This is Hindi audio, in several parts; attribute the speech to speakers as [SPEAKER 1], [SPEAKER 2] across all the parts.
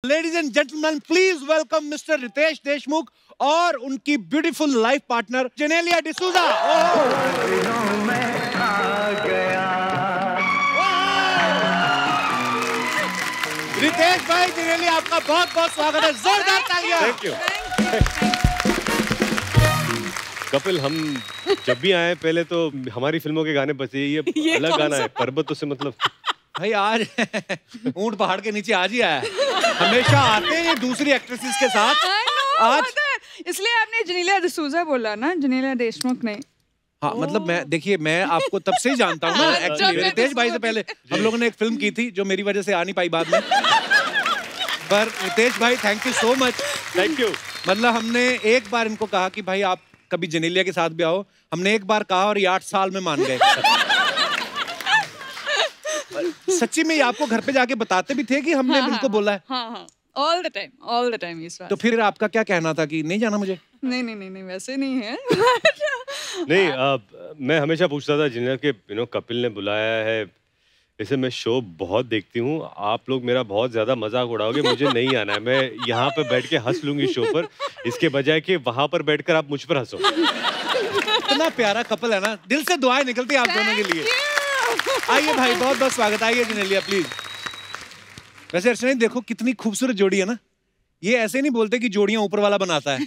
[SPEAKER 1] Ladies and gentlemen, please welcome Mr. Ritesh Deshmukh और उनकी beautiful life partner Genelia D'Souza. Riteish भाई, जेनेलिया, आपका बहुत बहुत स्वागत है, जोरदार तालियां।
[SPEAKER 2] Thank you. कपिल, हम जब भी आए पहले तो हमारी फिल्मों के गाने बजे, ये अलग गाना है पर्वतों से, मतलब
[SPEAKER 1] भाई आज ऊंट पहाड़ के नीचे आज ही आया। हमेशा आते हैं ये दूसरी एक्ट्रेसेस के साथ। आज
[SPEAKER 3] इसलिए आपने जेनेलिया डिसूजा बोला ना, जेनेलिया देशमुख नहीं।
[SPEAKER 1] हाँ, मतलब मैं आपको तब से ही जानता हूँ ना। एक्चुअली रितेश भाई से पहले हम लोगों ने एक फिल्म की थी जो मेरी वजह से आ नहीं पाई बाद में। पर रितेश भाई, thank you so much.
[SPEAKER 2] Thank you.
[SPEAKER 1] मतलब हमने एक बार इनको कहा कि भाई आप कभी जेनेलिया के साथ भी आओ, हमने एक बार कहा और ये 8 साल में मान गए। सच्ची में ये आपको घर पे जाके बताते भी थे कि हमने इनको बोला है?
[SPEAKER 3] हाँ, all the time इस बात।
[SPEAKER 1] तो फिर आपका क्या कहना था कि नहीं जाना मुझे?
[SPEAKER 3] नहीं, वैसे नहीं है।
[SPEAKER 2] नहीं, मैं हमेशा पूछता था जिन्हें कि कपिल ने बुलाया है, इसे मैं शो बहुत देखती हूँ, आप लोग मेरा बहुत ज्यादा मजाक उड़ाओगे, मुझे नहीं आना है, मैं यहाँ पे बैठ के हंस लूंगी शो पर, इसके बजाय कि वहां पर बैठकर आप मुझ पर हंसो।
[SPEAKER 1] इतना प्यारा कपल है ना, दिल से दुआएं निकलती है आप दोनों के लिए। आइए भाई, बहुत बहुत स्वागत। आइए जेनेलिया, प्लीज। वैसे अर्चना, देखो कितनी खूबसूरत जोड़ी है ना। ये ऐसे नहीं बोलते कि जोड़ियां ऊपर वाला बनाता है।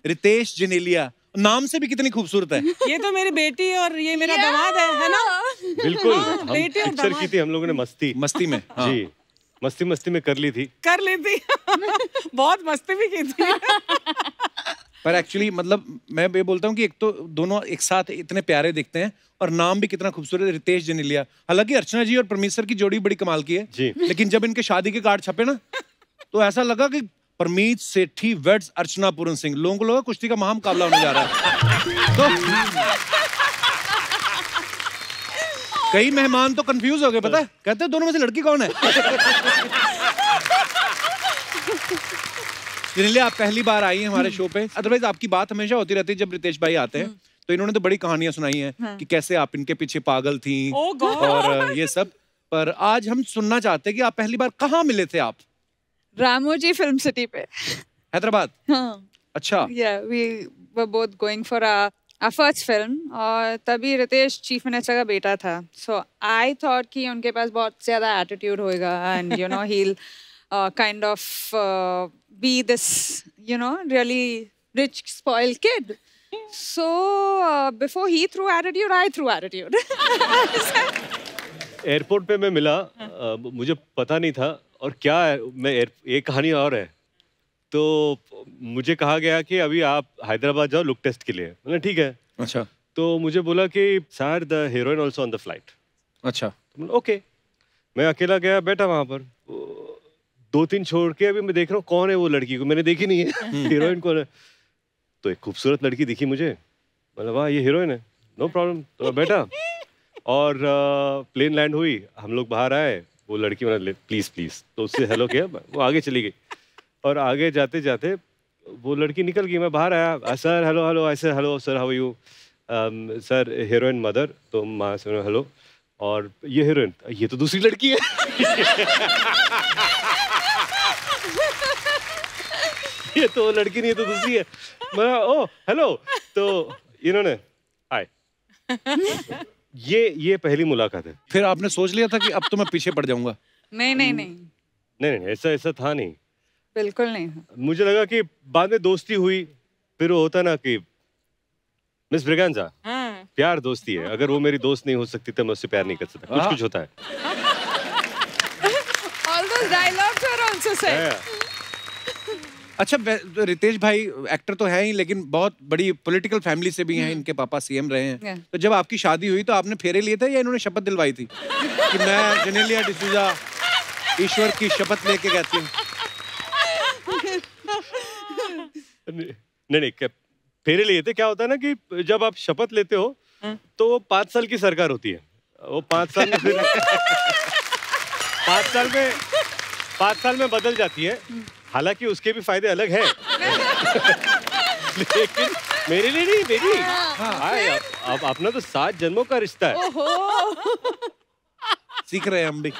[SPEAKER 1] रितेश जेनेलिया, नाम से भी कितनी खूबसूरत है।
[SPEAKER 4] ये तो मेरी बेटी और ये मेरा दामाद है ना?
[SPEAKER 2] बिल्कुल। हम पिक्चर की थी हम लोगों ने मस्ती में। हाँ। जी, मस्ती में कर ली थी।
[SPEAKER 4] बहुत मस्ती भी की थी।
[SPEAKER 1] पर एक्चुअली मतलब मैं ये बोलता हूँ कि एक तो दोनों एक साथ इतने प्यारे दिखते हैं और नाम भी कितना खूबसूरत है, रितेश जेनेलिया। हालांकि अर्चना जी और परमीत सर की जोड़ी बड़ी कमाल की है
[SPEAKER 2] जी।
[SPEAKER 1] लेकिन जब इनके शादी के कार्ड छपे ना, तो ऐसा लगा कि परमीत सेठी वेड्स अर्चना पूरन सिंह। लोगों को लगा कुश्ती का महामुकाबला होने जा रहा है। तो कई मेहमान तो कंफ्यूज हो गए, पता है, कहते हैं दोनों में से लड़की कौन है। जेनेलिया, आप पहली बार आई हैं हमारे शो पे। अदरवाइज आपकी बात हमेशा होती रहती है जब रितेश भाई आते हैं, तो इन्होंने तो बड़ी कहानियां सुनाई हैं कि कैसे आप इनके पीछे पागल थी और ये सब। पर आज हम सुनना चाहते हैं कि आप पहली बार कहाँ मिले थे आप?
[SPEAKER 3] रामोजी फिल्म सिटी पे,
[SPEAKER 1] हैदराबाद।
[SPEAKER 3] हाँ।
[SPEAKER 1] अच्छा।
[SPEAKER 3] we were both going for our first film और तभी रितेश चीफ मिनिस्टर का बेटा था। So I thought कि उनके पास बहुत ज्यादा एटीट्यूड होएगा and he'll kind of be this really rich spoiled kid. So before he threw attitude, I threw attitude.
[SPEAKER 2] Airport पे मैं मिला, मुझे पता नहीं था और क्या मैं एक कहानी और है। तो मुझे कहा गया कि अभी आप हैदराबाद जाओ लुक टेस्ट के लिए। मैंने ठीक है।
[SPEAKER 1] अच्छा।
[SPEAKER 2] तो मुझे बोला कि sir the heroine also on the flight.
[SPEAKER 1] अच्छा।
[SPEAKER 2] ओके। मैं अकेला गया, बैठा वहां पर, 2-3 छोड़ के अभी मैं देख रहा हूँ कौन है वो लड़की, को मैंने देखी नहीं है। हीरोइन कौन है? तो एक खूबसूरत लड़की दिखी मुझे, मतलब वाह ये हीरोइन है, नो प्रॉब्लम। तो मैं बैठा और प्लेन लैंड हुई, हम लोग बाहर आए, वो लड़की मैंने प्लीज तो उससे हेलो किया, वो आगे चली गई और आगे जाते जाते वो लड़की निकल गई। मैं बाहर आया, सर हेलो, ऐसे hello sir, how are you? Sir heroine mother, तो माँ से हेलो, और ये हीरोइन, ये तो दूसरी लड़की है। ये तो वो लड़की नहीं है, तो दूसरी है। मैं ओ हेलो, तो इन्होंने हाय। ये पहली मुलाकात है।
[SPEAKER 1] फिर आपने सोच लिया था कि अब तो मैं पीछे पड़ जाऊंगा?
[SPEAKER 3] नहीं,
[SPEAKER 2] ऐसा था नहीं,
[SPEAKER 3] बिल्कुल नहीं।
[SPEAKER 2] मुझे लगा कि बाद में दोस्ती हुई, फिर वो होता ना कि मिस ब्रिगेंजा, प्यार दोस्ती है, अगर वो मेरी दोस्त नहीं हो सकती तो मैं उससे प्यार नहीं कर सकता। कुछ होता है।
[SPEAKER 3] All those dialogues were also said.
[SPEAKER 1] अच्छा, रितेश भाई एक्टर तो है ही लेकिन बहुत बड़ी पॉलिटिकल फैमिली से भी हैं, इनके पापा सीएम रहे हैं। तो जब आपकी शादी हुई तो आपने फेरे लिए थे या इन्होंने शपथ दिलवाई थी कि मैं जेनेलिया डिसूजा ईश्वर की शपथ लेके कहती हूँ?
[SPEAKER 2] नहीं, फेरे लिए थे। क्या होता है ना कि जब आप शपथ लेते हो तो वो 5 साल की सरकार होती है, वो 5 साल में फिर 5 साल में बदल जाती है। हालांकि उसके भी फायदे अलग हैं। लेकिन मेरे लिए नहीं, मेरी अब अपना तो 7 जन्मों का रिश्ता है।
[SPEAKER 1] सीख रहे हैं हम भी।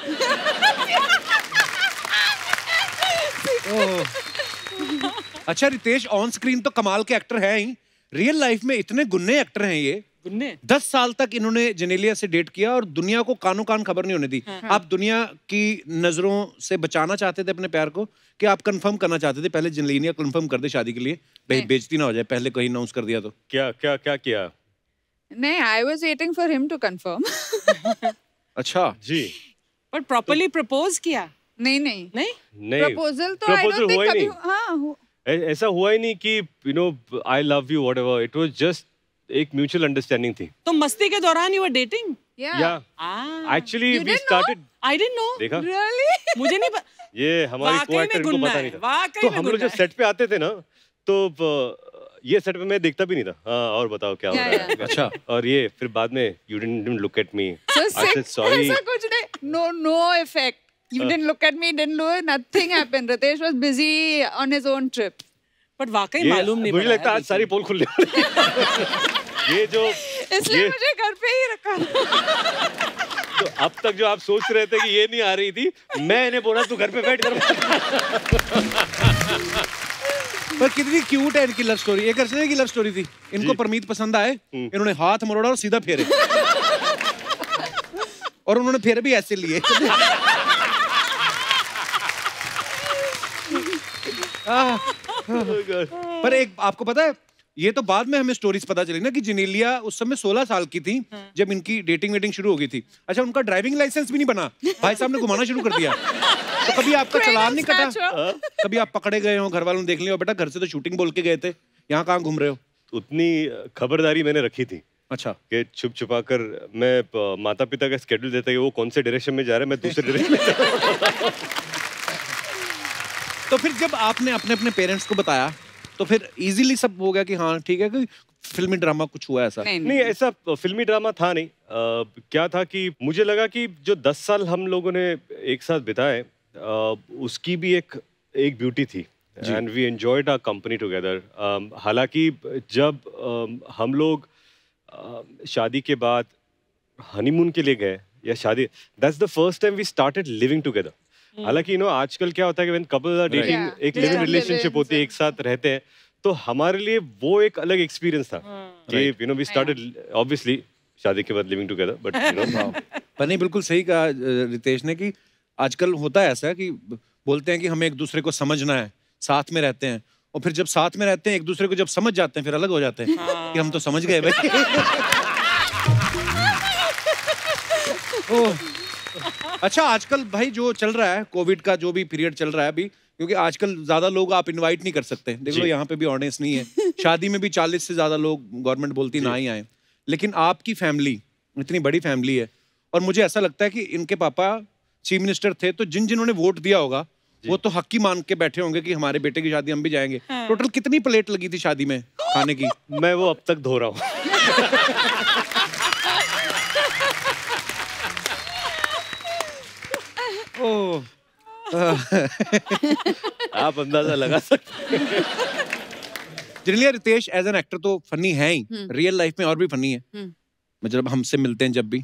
[SPEAKER 1] अच्छा रितेश ऑन स्क्रीन तो कमाल के एक्टर हैं ही, रियल लाइफ में इतने गुन्ने एक्टर हैं ये।
[SPEAKER 4] गुन्ने
[SPEAKER 1] 10 साल तक इन्होंने जेनेलिया से डेट किया और दुनिया को कानों कान खबर नहीं होने दी। आप दुनिया की नजरों से बचाना चाहते थे अपने प्यार को, कि आप कंफर्म करना चाहते थे पहले जेनेलिया कंफर्म कर दे शादी के लिए, भाई बेइज्जती ना हो जाए पहले कहीं अनाउंस कर दिया तो?
[SPEAKER 2] क्या क्या क्या किया?
[SPEAKER 3] नहीं, I was waiting for him to confirm.
[SPEAKER 1] अच्छा
[SPEAKER 2] जी।
[SPEAKER 4] पर प्रॉपर्ली प्रपोज किया?
[SPEAKER 3] नहीं नहीं
[SPEAKER 4] नहीं
[SPEAKER 2] नहीं,
[SPEAKER 3] प्रपोजल तो I
[SPEAKER 2] proposal
[SPEAKER 3] don't think
[SPEAKER 2] हुआ ही
[SPEAKER 3] कभी
[SPEAKER 2] नहीं।
[SPEAKER 3] हाँ
[SPEAKER 2] ऐसा हुआ ही नहीं कि you know I love you whatever, it was just एक म्यूचुअल अंडरस्टैंडिंग थी।
[SPEAKER 4] तो मस्ती के दौरान यू वर डेटिंग?
[SPEAKER 2] या actually
[SPEAKER 3] You
[SPEAKER 2] we
[SPEAKER 3] didn't
[SPEAKER 2] started,
[SPEAKER 4] I didn't know.
[SPEAKER 2] देखा
[SPEAKER 3] really
[SPEAKER 4] मुझे नहीं
[SPEAKER 2] ये हमारी
[SPEAKER 4] वाकई
[SPEAKER 2] को-एक्टर
[SPEAKER 4] में
[SPEAKER 2] इनको
[SPEAKER 4] गुन्ना
[SPEAKER 2] पता
[SPEAKER 4] है,
[SPEAKER 2] नहीं था।
[SPEAKER 4] वाकई
[SPEAKER 2] तो
[SPEAKER 4] में
[SPEAKER 2] हम लोग
[SPEAKER 4] गुन्ना
[SPEAKER 2] जब
[SPEAKER 4] है।
[SPEAKER 2] सेट पे आते थे ना तो ये सेट पे मैं देखता भी नहीं था। हाँ और बताओ क्या हो
[SPEAKER 3] Yeah,
[SPEAKER 2] रहा है?
[SPEAKER 3] yeah.
[SPEAKER 1] अच्छा
[SPEAKER 2] और ये फिर बाद में you didn't look at me,
[SPEAKER 3] So
[SPEAKER 2] I said
[SPEAKER 3] sick,
[SPEAKER 2] sorry.
[SPEAKER 3] ऐसा कुछ नहीं, no effect. You didn't look at me, didn't do it, nothing happened. Ritesh was busy on his own trip.
[SPEAKER 4] But वाकई मालूम नहीं
[SPEAKER 2] मुझे
[SPEAKER 4] पड़ा
[SPEAKER 2] लगता है आज
[SPEAKER 4] है
[SPEAKER 2] सारी पोल खुलने वाली है। ये जो
[SPEAKER 3] इसलिए
[SPEAKER 2] ये
[SPEAKER 3] मुझे घर पे ही रखा।
[SPEAKER 2] तो अब तक जो आप सोच रहे थे कि ये नहीं आ रही थी, मैं इन्हें बोला तू घर पे बैठ कर।
[SPEAKER 1] पर कितनी क्यूट है इनकी लव स्टोरी। एक अर्चना की लव स्टोरी थी, इनको परमीत पसंद आए, इन्होंने हाथ मरोड़ा और सीधा फेरे और उन्होंने फेरे भी ऐसे लिए। पर एक आपको पता है, ये तो बाद में हमें स्टोरीज पता चली ना कि जेनेलिया उस समय 16 साल की थी जब इनकी डेटिंग वेटिंग शुरू हो गई थी। अच्छा उनका ड्राइविंग लाइसेंस भी नहीं बना, भाई साहब ने घुमाना शुरू कर दिया। तो कभी आपका चालान नहीं कटा? कभी आप पकड़े गए हो, घर वालों ने देख लिया बेटा घर से तो शूटिंग बोल के गए थे, यहाँ कहाँ घूम रहे हो?
[SPEAKER 2] उतनी खबरदारी मैंने रखी थी
[SPEAKER 1] अच्छा
[SPEAKER 2] कि छुप छुपा कर मैं माता पिता का स्केड्यूल देता कि वो कौन से डायरेक्शन में जा रहा है, मैं दूसरे डायरेक्शन में जा रहा हूं।
[SPEAKER 1] तो फिर जब आपने अपने अपने पेरेंट्स को बताया तो फिर इजीली सब हो गया कि हाँ ठीक है, कि फिल्मी ड्रामा कुछ हुआ ऐसा?
[SPEAKER 2] नहीं ऐसा फिल्मी ड्रामा था नहीं। क्या था कि मुझे लगा कि जो 10 साल हम लोगों ने एक साथ बिताए उसकी भी एक ब्यूटी थी and we enjoyed our company together. हालांकि जब हम लोग शादी के बाद हनीमून के लिए गए या शादी, that's the first time we started living together. हालांकि आज कल क्या होता है कि व्हेन कपल आर डेटिंग एक लिविंग रिलेशनशिप होती है, एक साथ रहते हैं, तो हमारे लिए वो एक अलग एक्सपीरियंस था कि वी स्टार्टेड ऑब्वियसली शादी के बाद लिविंग टुगेदर, बट
[SPEAKER 1] पर नहीं बिल्कुल सही कहा रितेश ने कि आजकल होता है ऐसा कि बोलते हैं कि हमें एक दूसरे को समझना है, साथ में रहते हैं, और फिर जब साथ में रहते हैं एक दूसरे को जब समझ जाते हैं फिर अलग हो जाते हैं कि हम तो समझ गए भाई। ओह अच्छा आजकल भाई जो चल रहा है कोविड का जो भी पीरियड चल रहा है अभी, क्योंकि आजकल ज्यादा लोग आप इनवाइट नहीं कर सकते, देख लो यहाँ पे भी ऑडियंस नहीं है, शादी में भी 40 से ज्यादा लोग गवर्नमेंट बोलती ना ही आए, लेकिन आपकी फैमिली इतनी बड़ी फैमिली है और मुझे ऐसा लगता है कि इनके पापा चीफ मिनिस्टर थे तो जिन्होंने वोट दिया होगा वो तो हक ही मान के बैठे होंगे कि हमारे बेटे की शादी हम भी जाएंगे। टोटल कितनी प्लेट लगी थी शादी में खाने की?
[SPEAKER 2] मैं वो अब तक धो रहा हूँ। आप अंदाजा लगा सकते हैं।
[SPEAKER 1] Genelia Riteish as an actor तो फनी है ही, रियल लाइफ में और भी फनी है, मतलब हमसे मिलते हैं जब भी,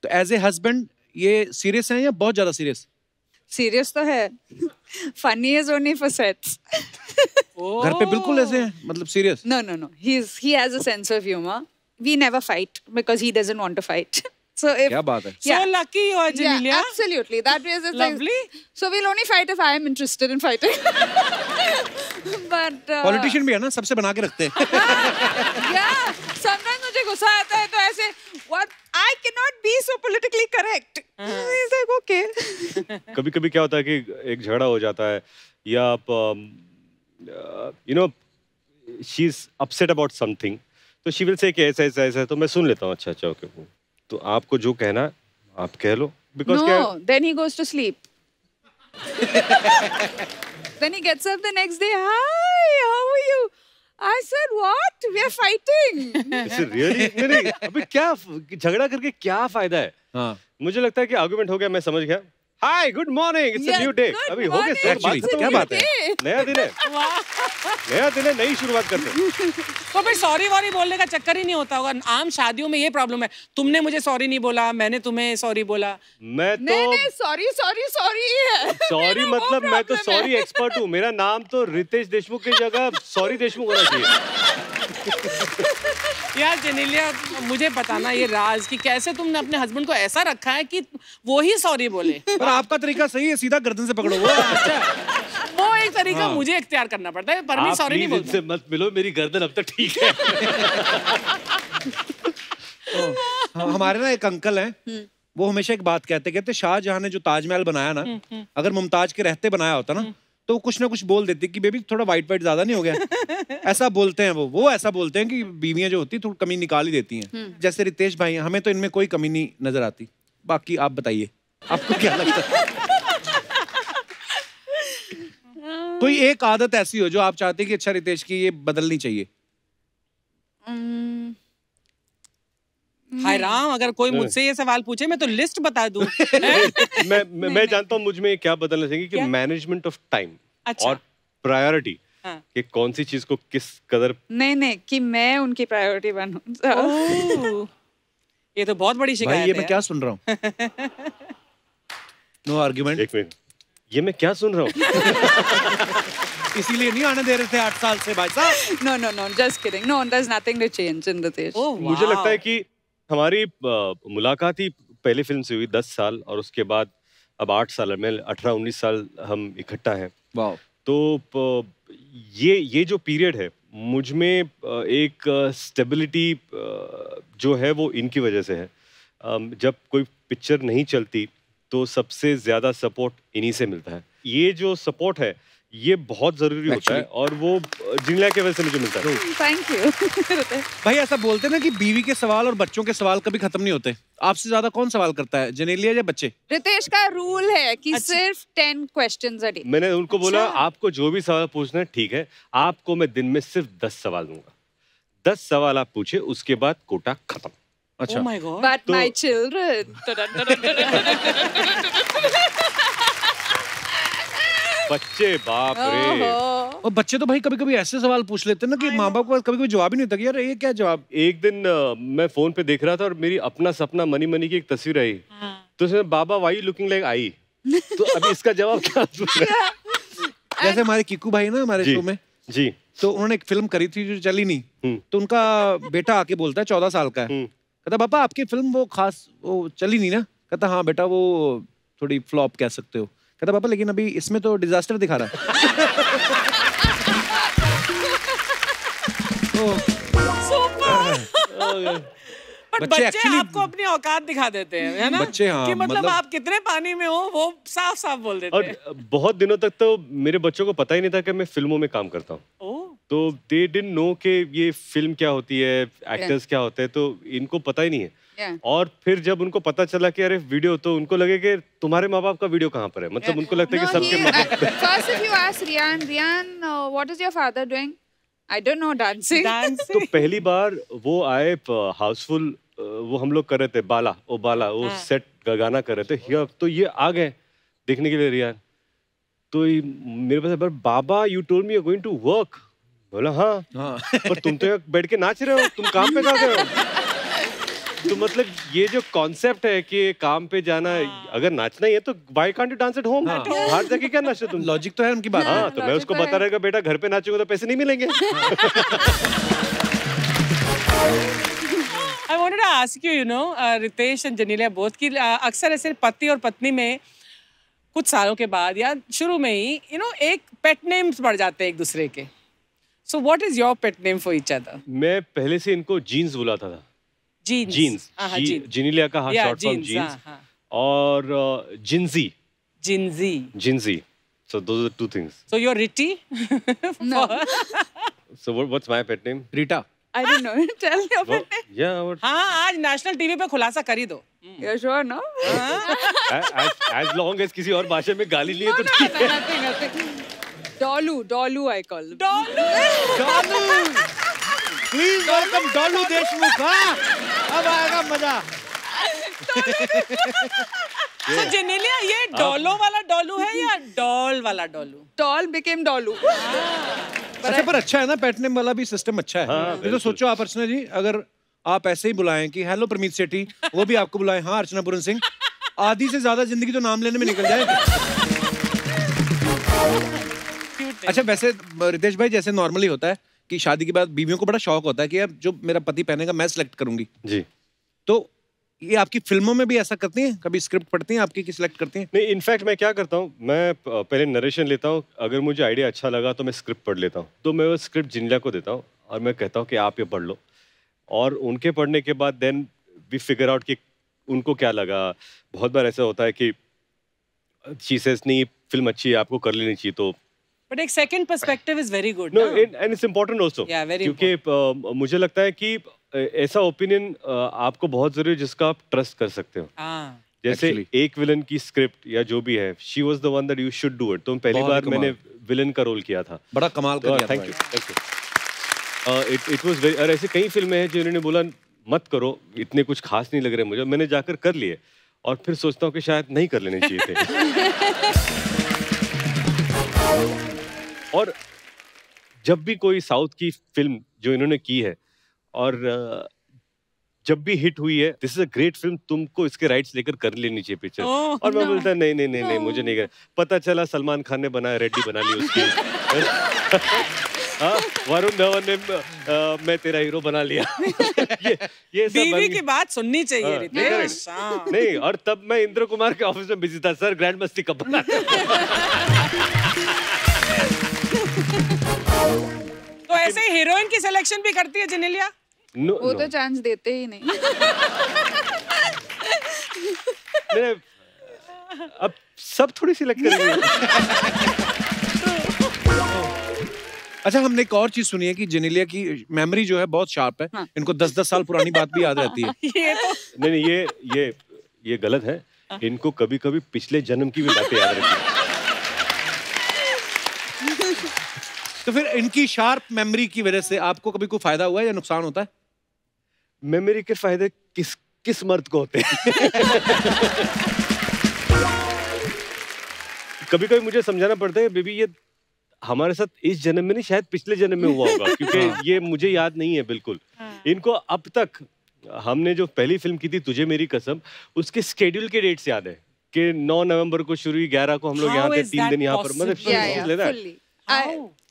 [SPEAKER 1] तो एज ए हस्बैंड ये सीरियस है या बहुत ज्यादा सीरियस?
[SPEAKER 3] सीरियस तो है, funny is only for sets.
[SPEAKER 1] घर पे बिल्कुल ऐसे हैं, मतलब serious?
[SPEAKER 3] No. He has a sense of humor. We never fight because he doesn't want to fight. So if
[SPEAKER 1] क्या बात है?
[SPEAKER 4] So lucky you are, Janelia.
[SPEAKER 3] Yeah, absolutely. That is
[SPEAKER 4] Lovely.
[SPEAKER 3] So we'll only fight if I am interested in fighting. But
[SPEAKER 1] politician भी है ना, सबसे बना के रखते हैं।
[SPEAKER 3] yeah, sometimes मुझे गुस्सा आता है तो ऐसे what I cannot be so politically correct. He's like okay.
[SPEAKER 2] कभी-कभी क्या होता है कि एक झगड़ा हो जाता है या आप you know she is upset about something, तो she will say कि ऐसा तो मैं सुन लेता हूँ, अच्छा ओके, तो आपको जो कहना है आप कह लो, because
[SPEAKER 3] No, then he goes to sleep. Then he gets up the next day. Hi, how are you? I said, what? We are fighting.
[SPEAKER 2] Is it really? नहीं, अभी क्या झगड़ा करके क्या फायदा है?
[SPEAKER 1] हाँ
[SPEAKER 2] मुझे लगता है कि आर्गुमेंट हो गया, मैं समझ गया, hi good morning, it's a new day. अभी हो गया सर,
[SPEAKER 1] Actually, क्या बात है?
[SPEAKER 2] नया दिन है, नया दिन है, नई शुरुआत करते हैं।
[SPEAKER 4] तो फिर सॉरी वॉरी बोलने का चक्कर ही नहीं होता होगा। आम शादियों में ये प्रॉब्लम है, तुमने मुझे सॉरी नहीं बोला, मैंने तुम्हें सॉरी बोला।
[SPEAKER 2] मैं तो
[SPEAKER 3] सॉरी सॉरी सॉरी है।
[SPEAKER 2] सॉरी मतलब मैं तो सॉरी एक्सपर्ट हूँ। मेरा नाम तो रितेश देशमुख की जगह सॉरी देशमुख होना चाहिए।
[SPEAKER 4] यार जेनेलिया, मुझे बताना ये राज कि कैसे तुमने अपने हस्बैंड को ऐसा रखा है कि वो ही सॉरी बोले।
[SPEAKER 1] पर आपका तरीका सही है, सीधा गर्दन से पकड़ो वो।
[SPEAKER 4] वो एक तरीका मुझे इख्तियार करना पड़ता है, पर मैं
[SPEAKER 2] आप
[SPEAKER 4] सॉरी नहीं
[SPEAKER 2] प्लीज
[SPEAKER 4] बोलता।
[SPEAKER 2] इनसे मत मिलो, मेरी गर्दन अब तक ठीक है।
[SPEAKER 1] हमारे ना एक अंकल हैं, वो हमेशा एक बात कहते शाहजहां ने जो ताजमहल बनाया ना, अगर मुमताज के रहते बनाया होता ना, तो कुछ ना कुछ बोल देती कि बेबी थोड़ा वाइट वाइट ज्यादा नहीं हो गया। ऐसा बोलते हैं वो ऐसा बोलते हैं कि बीवियां जो होती थोड़ी कमी निकाल ही देती हैं। जैसे रितेश भाई, हमें तो इनमें कोई कमी नहीं नजर आती। बाकी आप बताइए, आपको क्या लगता है? कोई एक आदत ऐसी हो जो आप चाहते हैं कि अच्छा रितेश की ये बदलनी चाहिए?
[SPEAKER 4] हाय राम, अगर कोई मुझसे ये सवाल पूछे मैं तो लिस्ट बता दूं।
[SPEAKER 2] मैं जानता हूँ मुझ में क्या बदलना चाहिए कि मैनेजमेंट ऑफ टाइम और प्रायोरिटी, कि कौन सी चीज को किस कदर।
[SPEAKER 3] नहीं कि मैं उनकी प्रायोरिटी बनूं।
[SPEAKER 4] ये तो बहुत बड़ी शिकायत है।
[SPEAKER 1] ये मैं क्या सुन रहा हूँ? No argument.
[SPEAKER 2] एक मिनट, ये मैं क्या सुन रहा हूँ?
[SPEAKER 1] इसीलिए नहीं आने दे रहे थे 8 साल से भाई साहब।
[SPEAKER 3] No, just kidding. No, there's nothing to change in Ritesh.
[SPEAKER 2] मुझे लगता है कि हमारी मुलाकात ही पहली फिल्म से हुई 10 साल, और उसके बाद अब 8 साल में 18-19 साल हम इकट्ठा हैं।
[SPEAKER 1] वाह।
[SPEAKER 2] तो ये जो पीरियड है मुझ में एक स्टेबिलिटी जो है वो इनकी वजह से है। जब कोई पिक्चर नहीं चलती तो सबसे ज्यादा सपोर्ट इन्हीं से मिलता है। ये जो सपोर्ट है ये बहुत जरूरी होता है, और वो जिंगला की वजह से मुझे मिलता है।
[SPEAKER 3] Thank you.
[SPEAKER 1] भाई ऐसा बोलते ना कि बीवी के सवाल और बच्चों के सवाल कभी खत्म नहीं होते। आपसे ज्यादा कौन सवाल करता है, जेनेलिया या बच्चे?
[SPEAKER 3] रितेश का रूल है कि सिर्फ 10 क्वेश्चंस अ डे।
[SPEAKER 2] मैंने उनको बोला आपको जो भी सवाल पूछना है ठीक है, आपको मैं दिन में सिर्फ 10 सवाल दूंगा। 10 सवाल आप पूछे, उसके बाद कोटा खत्म।
[SPEAKER 1] अच्छा।
[SPEAKER 4] Oh my God.
[SPEAKER 3] But my children.
[SPEAKER 2] बच्चे बाप रे।
[SPEAKER 1] और बच्चे तो भाई कभी कभी ऐसे सवाल पूछ लेते हैं ना कि माँ बाप को कभी कभी जवाब ही नहीं होता कि यार ये क्या जवाब।
[SPEAKER 2] एक दिन मैं फोन पे देख रहा था और मेरी अपना सपना मनी मनी की एक तस्वीर आई, तो उसमें बाबा वाई लुकिंग लाइक आई। तो अभी इसका जवाब क्या?
[SPEAKER 1] जैसे हमारे किकू भाई ना हमारे शो में
[SPEAKER 2] जी,
[SPEAKER 1] तो उन्होंने एक फिल्म करी थी जो चली नहीं, तो उनका बेटा आके बोलता है 14 साल का है, कहता पापा आपकी फिल्म वो खास वो चली नहीं ना? कहता हाँ बेटा वो थोड़ी फ्लॉप कह सकते हो। कहता पापा लेकिन अभी इसमें तो डिजास्टर दिखा रहा
[SPEAKER 4] है। बट बच्चे आपको अपनी औकात दिखा देते हैं, है ना?
[SPEAKER 1] बच्चे हाँ,
[SPEAKER 4] कि मतलब आप कितने पानी में हो वो साफ साफ बोल देते हैं।
[SPEAKER 2] और बहुत दिनों तक तो मेरे बच्चों को पता ही नहीं था कि मैं फिल्मों में काम करता हूँ। तो दे डिडंट नो कि ये फिल्म क्या होती है, एक्टर्स क्या होते हैं, तो इनको पता ही नहीं है। और फिर जब उनको पता चला कि अरे वीडियो, तो उनको लगे कि तुम्हारे माँ बाप का वीडियो कहाँ पर है। मतलब उनको लगता है कि सबके माँ बाप।
[SPEAKER 3] First if you ask Rian, what is your father doing? I don't know, dancing.
[SPEAKER 2] तो पहली बार वो आए हाउसफुल, वो हम लोग कर रहे थे बाला वो सेट गाना कर रहे थे, तो ये आ गए देखने के लिए रियान। तो मेरे पास बाबा you told me you are going to work. बोला हाँ, पर तुम तो बैठ के नाच रहे हो, तुम काम पे जा रहे हो। तो मतलब ये जो कॉन्सेप्ट है कि काम पे जाना, अगर नाचना ही है तो why can't you dance at home? बाहर जाके क्या नाचो तुम?
[SPEAKER 1] लॉजिक तो है उनकी बात।
[SPEAKER 2] हाँ, तो मैं उसको बता रहेगा बेटा घर पे नाचोगे तो पैसे नहीं मिलेंगे।
[SPEAKER 4] I wanted to ask you, you know, Ritesh and Janelia both कि अक्सर ऐसे पति और पत्नी में कुछ सालों के बाद या शुरू में ही you know एक पेट नेम्स बढ़ जाते हैं एक दूसरे के। So what is your pet name for each other?
[SPEAKER 2] मैं पहले से इनको जीन्स बुलाता था। जीन्स, जिनेलिया का शॉर्ट फॉर्म जीन्स, और Gingee. So those are two things.
[SPEAKER 4] So you're Ritti?
[SPEAKER 3] No.
[SPEAKER 2] So what's my pet name?
[SPEAKER 1] Rita.
[SPEAKER 3] I don't know. Tell your pet name.
[SPEAKER 2] Yeah, what?
[SPEAKER 4] हाँ, आज नेशनल टीवी पे खुलासा कर ही दो।
[SPEAKER 3] You're sure, no?
[SPEAKER 2] As long as किसी और भाषा में गाली लिए तो ठीक है।
[SPEAKER 3] Nothing. Dolu I call him.
[SPEAKER 1] Dolu please welcome Dolu Deshmukh. हाँ अब आएगा मजा।
[SPEAKER 4] तो जेनेलिया ये डोलो वाला डोलू है या डॉल वाला डोलू?
[SPEAKER 3] Doll became Dolu.
[SPEAKER 1] अच्छा, पर अच्छा है ना, पेट नेम वाला भी सिस्टम अच्छा है।
[SPEAKER 2] हाँ,
[SPEAKER 1] ये तो सोचो आप अर्चना जी, अगर आप ऐसे ही बुलाएं कि हेलो प्रमीत सेठी, वो भी आपको बुलाएं हाँ अर्चना पूरन सिंह, आधी से ज्यादा जिंदगी तो नाम लेने में निकल जाएगी। अच्छा, वैसे रितेश भाई, जैसे नॉर्मली होता है कि शादी के बाद बीवियों को बड़ा शौक होता है कि यार जो मेरा पति पहनेगा मैं सिलेक्ट करूंगी,
[SPEAKER 2] जी।
[SPEAKER 1] तो ये आपकी फिल्मों में भी ऐसा करती हैं? कभी स्क्रिप्ट पढ़ती हैं आपकी कि सिलेक्ट करती हैं?
[SPEAKER 2] नहीं, इनफैक्ट मैं क्या करता हूँ, मैं पहले नरेशन लेता हूँ, अगर मुझे आइडिया अच्छा लगा तो मैं स्क्रिप्ट पढ़ लेता हूँ, तो मैं वो स्क्रिप्ट जिनला को देता हूँ और मैं कहता हूँ कि आप ये पढ़ लो, और उनके पढ़ने के बाद देन वी फिगर आउट कि उनको क्या लगा। बहुत बार ऐसा होता है कि शी सेज नहीं फिल्म अच्छी है, आपको कर लेनी चाहिए, तो
[SPEAKER 4] बट एक second perspective is very good.
[SPEAKER 2] No, and it's important also,
[SPEAKER 4] Yeah, very
[SPEAKER 2] क्योंकि मुझे लगता है कि ऐसा ओपिनियन आपको बहुत जरूरी है जिसका आप ट्रस्ट कर सकते हो।
[SPEAKER 4] हाँ,
[SPEAKER 2] जैसे
[SPEAKER 1] Actually.
[SPEAKER 2] एक विलन की स्क्रिप्ट या जो भी है, she was the one that you should do it, तो पहली
[SPEAKER 1] बहुत
[SPEAKER 2] बार
[SPEAKER 1] कमाल।
[SPEAKER 2] मैंने विलन का रोल किया था।
[SPEAKER 1] बड़ा कमाल कर लिया
[SPEAKER 2] थैंक
[SPEAKER 1] भाई।
[SPEAKER 2] You, thank you. It was very, और ऐसे कई फिल्में हैं जिन्होंने बोला मत करो, इतने कुछ खास नहीं लग रहे मुझे, मैंने जाकर कर लिए और फिर सोचता हूँ कि शायद नहीं कर लेने चाहिए थे। और जब भी कोई साउथ की फिल्म जो इन्होंने की है और जब भी हिट हुई है, this is a great film, तुमको इसके राइट्स लेकर कर लेनी चाहिए पिक्चर।
[SPEAKER 4] Oh,
[SPEAKER 2] और मैं
[SPEAKER 3] no.
[SPEAKER 2] बोलता नहीं नहीं नहीं नहीं, मुझे नहीं कर। पता चला सलमान खान ने बनाया, रेड्डी बना ली उसकी। हाँ, वरुण धवन ने मैं तेरा हीरो बना लिया। ये सब
[SPEAKER 4] बीवी
[SPEAKER 2] बन
[SPEAKER 4] की बात सुननी चाहिए
[SPEAKER 2] हाँ,
[SPEAKER 4] रितेश। हाँ।
[SPEAKER 2] नहीं, और तब मैं इंद्र कुमार के ऑफिस में बिजी था, सर ग्रैंड मस्ती कब बना?
[SPEAKER 4] तो ऐसे ही हीरोइन की सिलेक्शन भी करती है जेनेलिया?
[SPEAKER 2] नो,
[SPEAKER 3] वो
[SPEAKER 2] नो।
[SPEAKER 3] तो चांस देते ही नहीं।
[SPEAKER 2] मैं- अब सब थोड़ी सिलेक्ट करेंगे।
[SPEAKER 1] अच्छा, हमने एक और चीज सुनी है कि जेनेलिया की मेमोरी जो है बहुत शार्प है।
[SPEAKER 3] हाँ।
[SPEAKER 1] इनको 10-10 साल पुरानी बात भी याद रहती है।
[SPEAKER 4] ये तो
[SPEAKER 2] नहीं, ये गलत है। इनको कभी कभी पिछले जन्म की भी बातें याद रहती है।
[SPEAKER 1] तो फिर इनकी शार्प मेमोरी की वजह से आपको कभी कोई फायदा हुआ है या नुकसान होता है?
[SPEAKER 2] मेमोरी के फायदे किस मर्द को होते हैं? कभी कभी मुझे समझाना पड़ता है, बेबी ये हमारे साथ इस जन्म में नहीं, शायद पिछले जन्म में हुआ होगा, क्योंकि ये मुझे याद नहीं है बिल्कुल। इनको अब तक, हमने जो पहली फिल्म की थी तुझे मेरी कसम, उसके स्केड्यूल के डेट्स याद है कि 9 नवंबर को शुरू हुई, 11 को हम लोग
[SPEAKER 4] How
[SPEAKER 2] यहाँ थे,
[SPEAKER 4] is
[SPEAKER 2] 3 दिन
[SPEAKER 4] that
[SPEAKER 2] यहाँ पर, मतलब
[SPEAKER 4] possible?
[SPEAKER 3] Yeah, fully.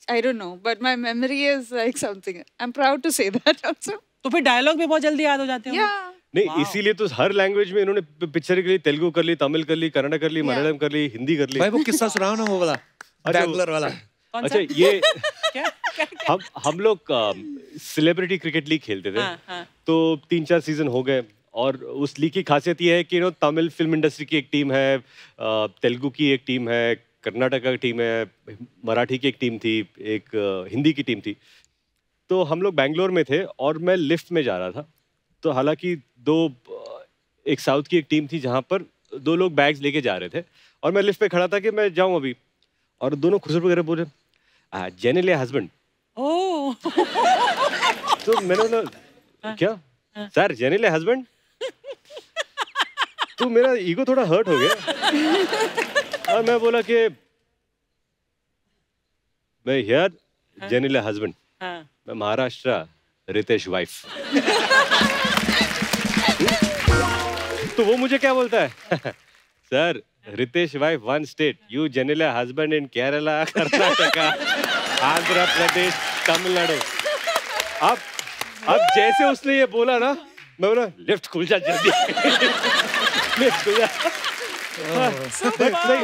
[SPEAKER 3] I don't know, but my memory is like something. I'm proud to say that also.
[SPEAKER 4] तो फिर डायलॉग भी बहुत जल्दी याद हो जाते हैं।
[SPEAKER 3] Yeah.
[SPEAKER 2] नहीं, इसीलिए तो हर लैंग्वेज में इन्होंने पिक्चर के लिए तेलुगु कर ली, तमिल कर ली, कन्नड़ कर ली, मलयालम कर ली, हिंदी कर ली।
[SPEAKER 1] भाई वो किस्सा सुनाओ ना, वो वाला बैंगलोर वाला।
[SPEAKER 2] अच्छा, ये
[SPEAKER 4] क्या?
[SPEAKER 2] हम लोग सेलिब्रिटी क्रिकेट लीग खेलते थे।
[SPEAKER 4] हाँ, हाँ।
[SPEAKER 2] तो 3-4 सीजन हो गए, और उस लीग की खासियत ये है कि तमिल फिल्म इंडस्ट्री की एक टीम है, तेलुगु की एक टीम है, कर्नाटका की टीम है, मराठी की एक टीम थी, एक हिंदी की टीम थी। तो हम लोग बैंगलोर में थे और मैं लिफ्ट में जा रहा था, तो हालांकि एक साउथ की एक टीम थी जहाँ पर 2 लोग बैग्स लेके जा रहे थे, और मैं लिफ्ट पे खड़ा था कि मैं जाऊँ अभी, और दोनों खुसर वगैरह बोले जेनेलिया हस्बैंड।
[SPEAKER 4] ओह,
[SPEAKER 2] तो मैंने बोला क्या सर, जेनेलिया हस्बैंड? तो मेरा ईगो थोड़ा हर्ट हो गया और मैं बोला कि मैं हियर जेनेलिया हस्बैंड,
[SPEAKER 4] हाँ।
[SPEAKER 2] मैं महाराष्ट्र रितेश वाइफ। तो वो मुझे क्या बोलता है, sir Ritesh wife 1 state, you Genelia husband in Kerala, Karnataka, Andhra Pradesh, Tamil Nadu. अब जैसे उसने ये बोला ना, मैं बोला लिफ्ट खुल जा जल्दी। लिफ्ट खुल जा।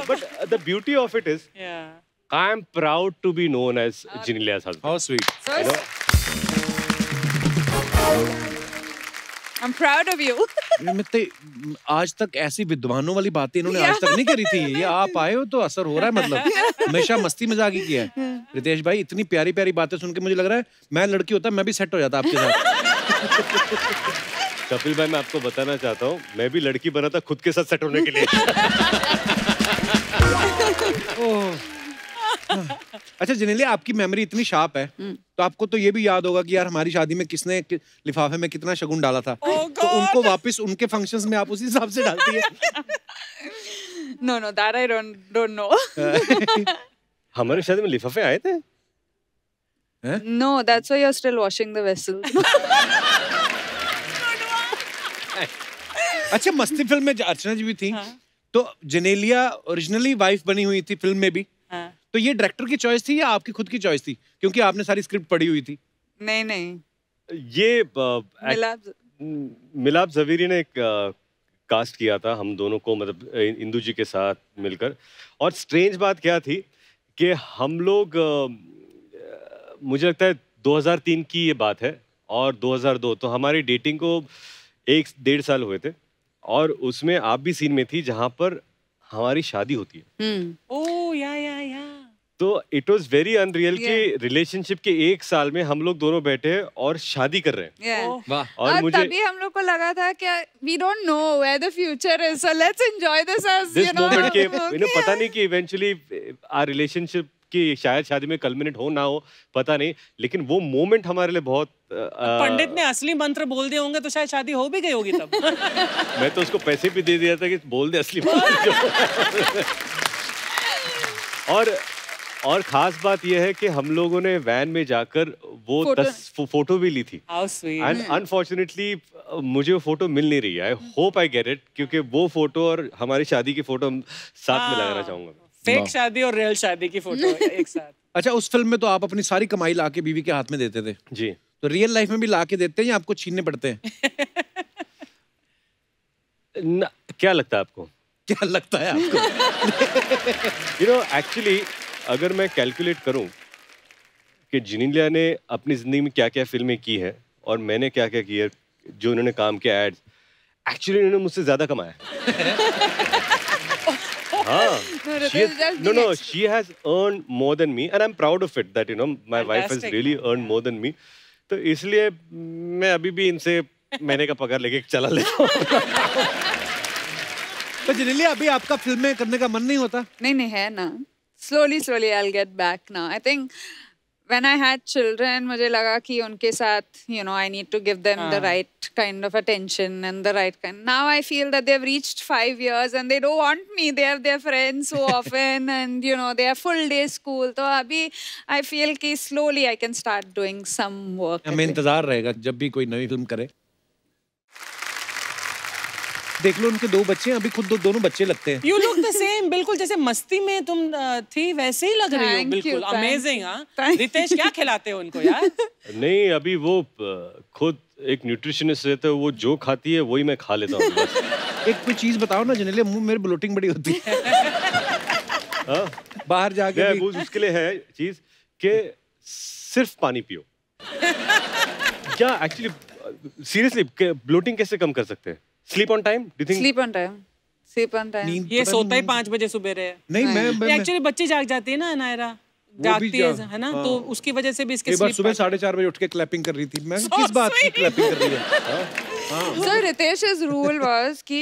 [SPEAKER 2] But the beauty of it is,
[SPEAKER 4] Yeah.
[SPEAKER 2] I am proud to be known as Jenelia's husband.
[SPEAKER 1] How sweet.
[SPEAKER 3] So
[SPEAKER 2] You know?
[SPEAKER 3] I'm proud of you.
[SPEAKER 1] आज तक ऐसी विद्वानों वाली बातें इन्होंने आज तक नहीं करी थी। ये आप आए हो तो असर हो रहा है, मतलब हमेशा मस्ती मजाक ही किया है। रितेश भाई, इतनी प्यारी प्यारी बातें सुन के मुझे लग रहा है मैं लड़की होता मैं भी सेट हो जाता आपके साथ।
[SPEAKER 2] कपिल भाई, मैं आपको बताना चाहता हूँ, मैं भी लड़की बना था खुद के साथ सेट होने के लिए।
[SPEAKER 1] अच्छा जेनेलिया, आपकी मेमोरी इतनी शार्प है तो आपको तो ये भी याद होगा कि यार हमारी शादी में किसने लिफाफे में कितना शगुन डाला था।
[SPEAKER 4] Oh
[SPEAKER 1] तो उनको वापस उनके फंक्शंस में आप उसी हिसाब से डालती है।
[SPEAKER 3] No, that I don't know.
[SPEAKER 2] हमारे शादी में लिफाफे आए थे?
[SPEAKER 3] No, that's why you're still washing the vessel.
[SPEAKER 1] अच्छा, मस्ती फिल्म में अर्चना जी भी थी, तो जेनेलिया ओरिजिनली वाइफ बनी हुई थी फिल्म में भी, तो ये डायरेक्टर की चॉइस थी या आपकी खुद की चॉइस थी, क्योंकि आपने सारी स्क्रिप्ट पढ़ी हुई थी?
[SPEAKER 3] नहीं
[SPEAKER 2] ये
[SPEAKER 3] मिलाप
[SPEAKER 2] जवेरी ने एक कास्ट किया था हम दोनों को, मतलब इंदु जी के साथ मिलकर। और स्ट्रेंज बात क्या थी कि हम लोग मुझे लगता है 2003 की ये बात है और 2002, तो हमारी डेटिंग को 1-1.5 साल हुए थे, और उसमें आप भी सीन में थी जहां पर हमारी शादी होती है।
[SPEAKER 4] ओह या
[SPEAKER 2] तो इट वाज वेरी अनरियल कि रिलेशनशिप के 1 साल में हम लोग दोनों बैठे हैं और शादी कर रहे हैं।
[SPEAKER 1] वाह।
[SPEAKER 3] और मुझे तभी हम लोग को लगा था कि we don't know where the future is, so let's enjoy this as
[SPEAKER 2] this
[SPEAKER 3] you know.
[SPEAKER 2] Moment के पता नहीं कि इवेंचुअली आवर रिलेशनशिप कि शायद शादी में कल्मिनेट हो ना हो, पता नहीं, लेकिन वो मोमेंट हमारे लिए बहुत
[SPEAKER 4] पंडित ने असली मंत्र बोल दिए होंगे तो शायद शादी हो भी गई होगी तब।
[SPEAKER 2] मैं तो उसको पैसे भी दे दिया था कि बोल दे असली मंत्र। और खास बात यह है कि हम लोगों ने वैन में जाकर वो फोटो भी ली थी। एंड अनफॉर्चुनेटली मुझे वो फोटो मिल नहीं रही है। I hope I get it, क्योंकि वो फोटो और हमारी शादी की फोटो साथ में लगाना चाहूंगा।
[SPEAKER 4] फेक शादी और रियल शादी की फोटो एक साथ।
[SPEAKER 1] अच्छा, उस फिल्म में तो आप अपनी सारी कमाई लाके बीवी के हाथ में देते थे
[SPEAKER 2] जी,
[SPEAKER 1] तो रियल लाइफ में भी लाके देते हैं या आपको छीनने पड़ते हैं?
[SPEAKER 2] क्या लगता है आपको?
[SPEAKER 1] क्या लगता है आपको?
[SPEAKER 2] यू नो एक्चुअली अगर मैं कैलकुलेट करूं कि जेनेलिया ने अपनी जिंदगी में क्या क्या फिल्में की है और मैंने क्या क्या किया, जो उन्होंने काम किया एड्स, एक्चुअली उन्होंने मुझसे ज्यादा कमाया। No, she has earned more than me and I'm proud of it that you know my wife has really earned more than me. तो इसलिए मैं अभी भी इनसे महीने का पगार लेके चला लेता हूँ।
[SPEAKER 1] तो जेनेलिया, अभी आपका फिल्में करने का मन नहीं होता?
[SPEAKER 3] नहीं है ना। Slowly I'll get back now. I think when I had children, मुझे लगा कि उनके साथ, you know, I need to give them the right kind of attention and the right kind. Now I feel that they've reached 5 years and they don't want me. They have their friends so often and, you know, they have full day school. तो अभी I feel कि slowly I can start doing some work.
[SPEAKER 1] हमें इंतजार रहेगा जब भी कोई नई फिल्म करे। देख लो उनके 2 बच्चे हैं, अभी खुद दोनों बच्चे लगते हैं।
[SPEAKER 4] You look the same, बिल्कुल जैसे मस्ती में तुम थी वैसे ही लग रही हो, बिल्कुल अमेजिंग। हाँ, रितेश क्या खिलाते हो उनको यार?
[SPEAKER 2] नहीं, अभी वो खुद एक न्यूट्रिशनिस्ट रहते हैं, वो जो खाती है वही मैं खा लेता हूँ बस।
[SPEAKER 1] एक कोई चीज बताओ ना जेनेलिया, मुंह मेरे ब्लोटिंग बड़ी होती है। बाहर जाके
[SPEAKER 2] वो उसके लिए है चीज कि सिर्फ पानी पियो। क्या एक्चुअली सीरियसली ब्लोटिंग कैसे कम कर सकते हैं? Sleep on time? Do you think?
[SPEAKER 3] Sleep on time.
[SPEAKER 4] ये सोता ही 5 बजे सुबह रहे।
[SPEAKER 1] नहीं, मैं
[SPEAKER 4] एक्चुअली बच्ची जाग जाती है ना, नायरा जागती है ना, तो उसकी वजह से भी इसके
[SPEAKER 1] एक बार सुबह 4:30 बजे उठ के क्लैपिंग कर रही थी। मैं किस बात की क्लैपिंग कर रही है?
[SPEAKER 3] So Ritesh's rule was कि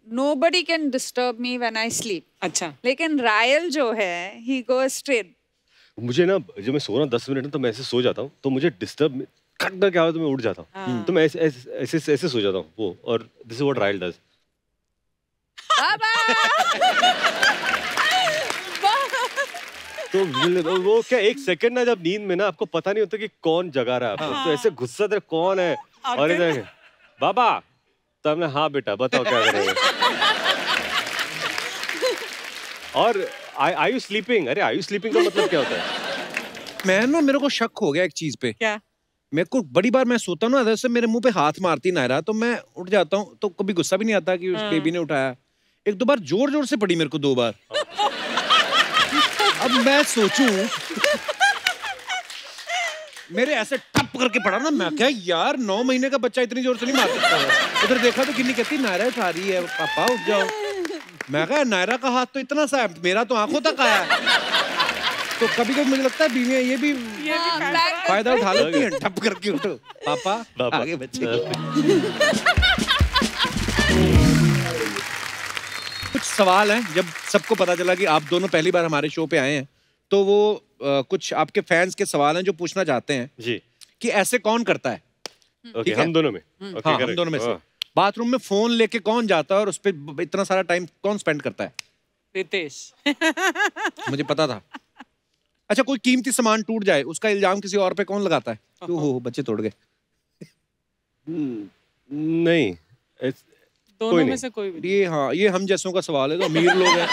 [SPEAKER 3] nobody can disturb me when I sleep.
[SPEAKER 4] अच्छा।
[SPEAKER 3] लेकिन रायल जो है, he goes straight.
[SPEAKER 2] मुझे ना जब मैं सो रहा हूँ 10 मिनट तो मैं ऐसे सो जाता हूँ, तो मुझे डिस्टर्ब खटका क्या हो तो मैं उठ जाता हूँ, तो मैं ऐसे सो जाता हूँ वो। और this is what royal does. तो वो क्या 1 सेकंड ना, जब नींद में ना आपको पता नहीं होता कि कौन जगा रहा है आपको, तो ऐसे गुस्सा था कौन है, और इधर बाबा, तो हमने हाँ बेटा बताओ क्या करेंगे। और आई यू स्लीपिंग? अरे आई यू स्लीपिंग का मतलब क्या होता है?
[SPEAKER 1] मैं ना, मेरे को शक हो गया एक चीज पे।
[SPEAKER 4] क्या?
[SPEAKER 1] मेरे को बड़ी बार मैं सोता हूँ ना, जैसे मेरे मुंह पे हाथ मारती नायरा, तो मैं उठ जाता हूँ, तो कभी गुस्सा भी नहीं आता कि उस बेबी ने उठाया। 1-2 बार जोर से पड़ी मेरे को, 2 बार। अब मैं सोचूं, मेरे ऐसे टप करके पड़ा ना, मैं क्या यार 9 महीने का बच्चा इतनी जोर से नहीं मार सकता। उधर देखा तो किन्नी कहती नायरा उठा रही है, पापा उठ जाओ। मैं कहा नायरा का हाथ तो इतना सा है, मेरा तो आंखों तक आया है। तो कभी कभी मुझे लगता है बीवियां ये भी फायदा उठा लेती हैं, टप करके उठो पापा आगे बच्चे। कुछ सवाल हैं, जब सबको पता चला कि आप दोनों पहली बार हमारे शो पे आए हैं, तो वो कुछ आपके फैंस के सवाल हैं जो पूछना चाहते हैं
[SPEAKER 2] जी,
[SPEAKER 1] कि ऐसे कौन करता है?
[SPEAKER 2] ओके, हम दोनों में।
[SPEAKER 1] हाँ, हम दोनों में से बाथरूम में फोन लेके कौन जाता है और उस पर इतना सारा टाइम कौन स्पेंड करता है?
[SPEAKER 4] रितेश।
[SPEAKER 1] मुझे पता था। अच्छा, कोई कीमती सामान टूट जाए, उसका इल्जाम किसी और पे कौन लगाता है? ओहो, बच्चे तोड़ गए।
[SPEAKER 2] नहीं,
[SPEAKER 4] दोनों में से कोई भी।
[SPEAKER 1] ये हाँ, ये हम जैसों का सवाल है, तो अमीर लोग हैं,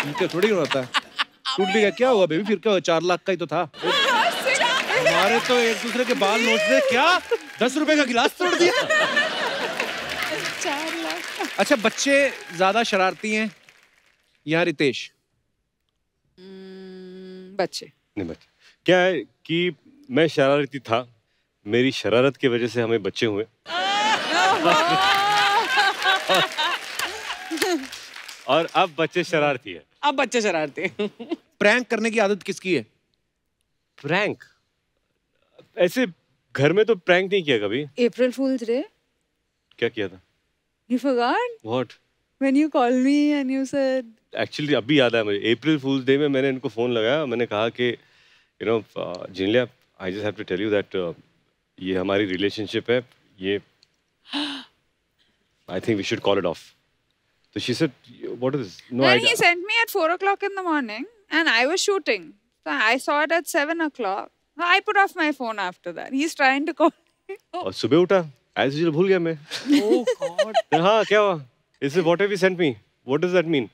[SPEAKER 1] उनके थोड़ी होता है। टूट भी गया, क्या हुआ बेबी, फिर क्या हुआ? 4 लाख का ही तो था। हमारे तो एक दूसरे के बाल नोचते, क्या 10 रुपए का गिलास तोड़ दिया।
[SPEAKER 3] 4 लाख।
[SPEAKER 1] अच्छा, बच्चे ज्यादा शरारती हैं या रितेश?
[SPEAKER 3] बच्चे।
[SPEAKER 2] नहीं, बच्चे क्या है कि मैं शरारती था, मेरी शरारत की वजह से हमें बच्चे हुए। और अब बच्चे शरारती है।
[SPEAKER 4] अब बच्चे शरारती हैं।
[SPEAKER 1] प्रैंक करने की आदत किसकी है?
[SPEAKER 2] प्रैंक ऐसे घर में तो प्रैंक नहीं किया कभी।
[SPEAKER 3] April Fool's Day?
[SPEAKER 2] क्या किया था?
[SPEAKER 3] You forgot?
[SPEAKER 2] What?
[SPEAKER 3] When you called me and you said...
[SPEAKER 2] actually अभी याद आया मुझे, अप्रैल फूल्स डे में मैंने इनको फोन लगाया, मैंने कहा कि you know Genelia, I just have to tell you that ये हमारी रिलेशनशिप है, ये I think we should call it off. तो she said what is this? No,
[SPEAKER 3] Then he sent me at 4 o'clock in the morning and I was shooting. So I saw it at 7 o'clock. I put off my phone after that. He's trying to call me.
[SPEAKER 2] और सुबह उठा, एज यूजुअल भूल गया मैं।
[SPEAKER 4] Oh God.
[SPEAKER 2] हाँ, क्या हुआ? इसे what have you sent me? What does that mean?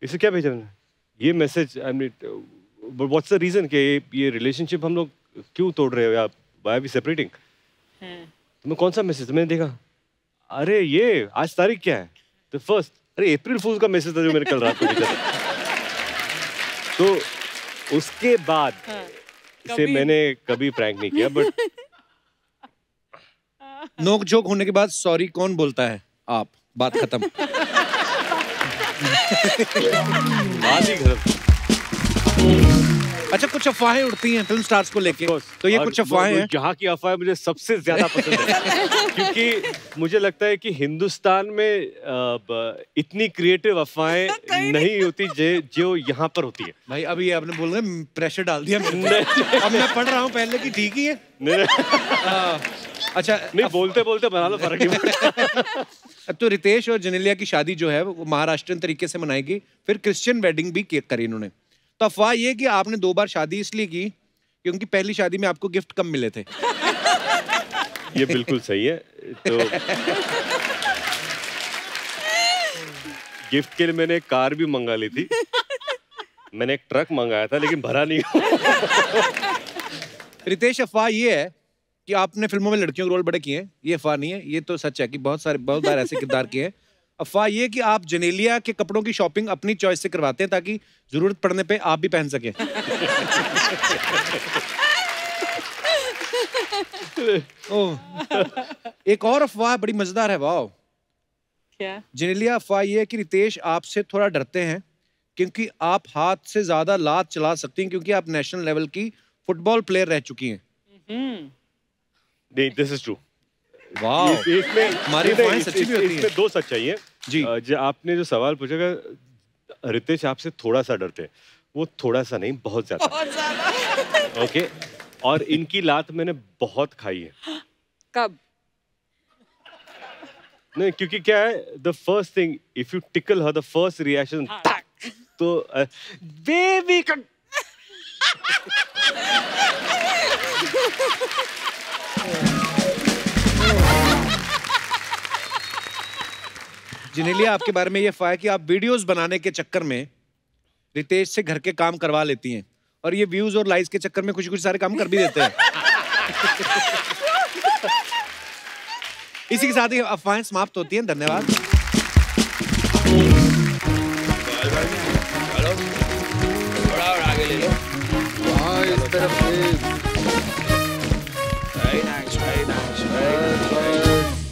[SPEAKER 2] इसे क्या भेजा मैंने? ये message, I mean what's the reason कि ये रिलेशनशिप हम लोग क्यों तोड़ रहे हो या व्हाई आर वी सेपरेटिंग? तो मैं कौन सा मैसेज मैंने देखा, अरे ये आज तारीख क्या है? The first. अरे अप्रैल फूल का मैसेज था जो मैंने कल रात को भेजा था। तो उसके बाद से मैंने कभी प्रैंक नहीं किया। बट
[SPEAKER 1] नोक झोंक होने के बाद सॉरी कौन बोलता है? आप। बात खत्म।
[SPEAKER 2] बात ही खत्म।
[SPEAKER 1] अच्छा, कुछ अफवाहें उड़ती हैं फिल्म स्टार्स को लेके, तो ये कुछ अफवाहें हैं।
[SPEAKER 2] यहाँ की अफवाहें मुझे सबसे ज्यादा पसंद है क्योंकि मुझे लगता है कि हिंदुस्तान में इतनी क्रिएटिव अफवाहें नहीं होती जो यहाँ पर होती है।
[SPEAKER 1] भाई अब ये आपने बोल रहे प्रेशर डाल दिया मेरे पे। अब मैं पढ़ रहा हूँ पहले की, ठीक ही है। अच्छा,
[SPEAKER 2] नहीं, बोलते बोलते बना लो, फर्क नहीं पड़ता।
[SPEAKER 1] अब तो रितेश और जेनेलिया की शादी जो है वो महाराष्ट्रियन तरीके से मनाएगी, फिर क्रिश्चियन वेडिंग भी करी इन्होंने। तो अफवाह ये कि आपने 2 बार शादी इसलिए की क्योंकि पहली शादी में आपको गिफ्ट कम मिले थे।
[SPEAKER 2] ये बिल्कुल सही है। तो गिफ्ट के लिए मैंने एक कार भी मंगा ली थी, मैंने एक ट्रक मंगाया था लेकिन भरा नहीं।
[SPEAKER 1] रितेश, अफवाह ये है कि आपने फिल्मों में लड़कियों के रोल बड़े किए हैं, ये अफवाह नहीं है, ये तो सच है कि बहुत बार ऐसे किरदार किए हैं। अफवाह ये कि आप जेनेलिया के कपड़ों की शॉपिंग अपनी चॉइस से करवाते हैं ताकि जरूरत पड़ने पे आप भी पहन सके। ओह, एक और अफवाह बड़ी मजेदार है। वाह,
[SPEAKER 4] क्या?
[SPEAKER 1] जेनेलिया, अफवाह ये है कि रितेश आपसे थोड़ा डरते हैं क्योंकि आप हाथ से ज्यादा लात चला सकती हैं क्योंकि आप नेशनल लेवल की फुटबॉल प्लेयर रह चुकी हैं।
[SPEAKER 2] नहीं, दिस इज ट्रू।
[SPEAKER 1] वाह,
[SPEAKER 2] इसमें
[SPEAKER 1] हमारी अफवाहें सच्ची भी होती हैं।
[SPEAKER 2] इसमें 2 सच्चाई है
[SPEAKER 1] जी।
[SPEAKER 2] आपने जो सवाल पूछा, रितेश आपसे थोड़ा सा डरते हैं, वो थोड़ा सा नहीं, बहुत ज्यादा। ओके, और इनकी लात मैंने बहुत खाई है।
[SPEAKER 3] कब?
[SPEAKER 2] नहीं, क्योंकि क्या है, the first thing if you tackle her, the first reaction तो बेबी का।
[SPEAKER 1] जेनेलिया, आपके बारे में ये अफवाह है कि आप वीडियोस बनाने के चक्कर में रितेश से घर के काम करवा लेती हैं और ये व्यूज और लाइक्स के चक्कर में कुछ सारे काम कर भी देते हैं। इसी के साथ ही अफवाहें समाप्त होती हैं। धन्यवाद।
[SPEAKER 5] थोड़ा और आगे ले लो।
[SPEAKER 6] हाँ, इस तरफ से।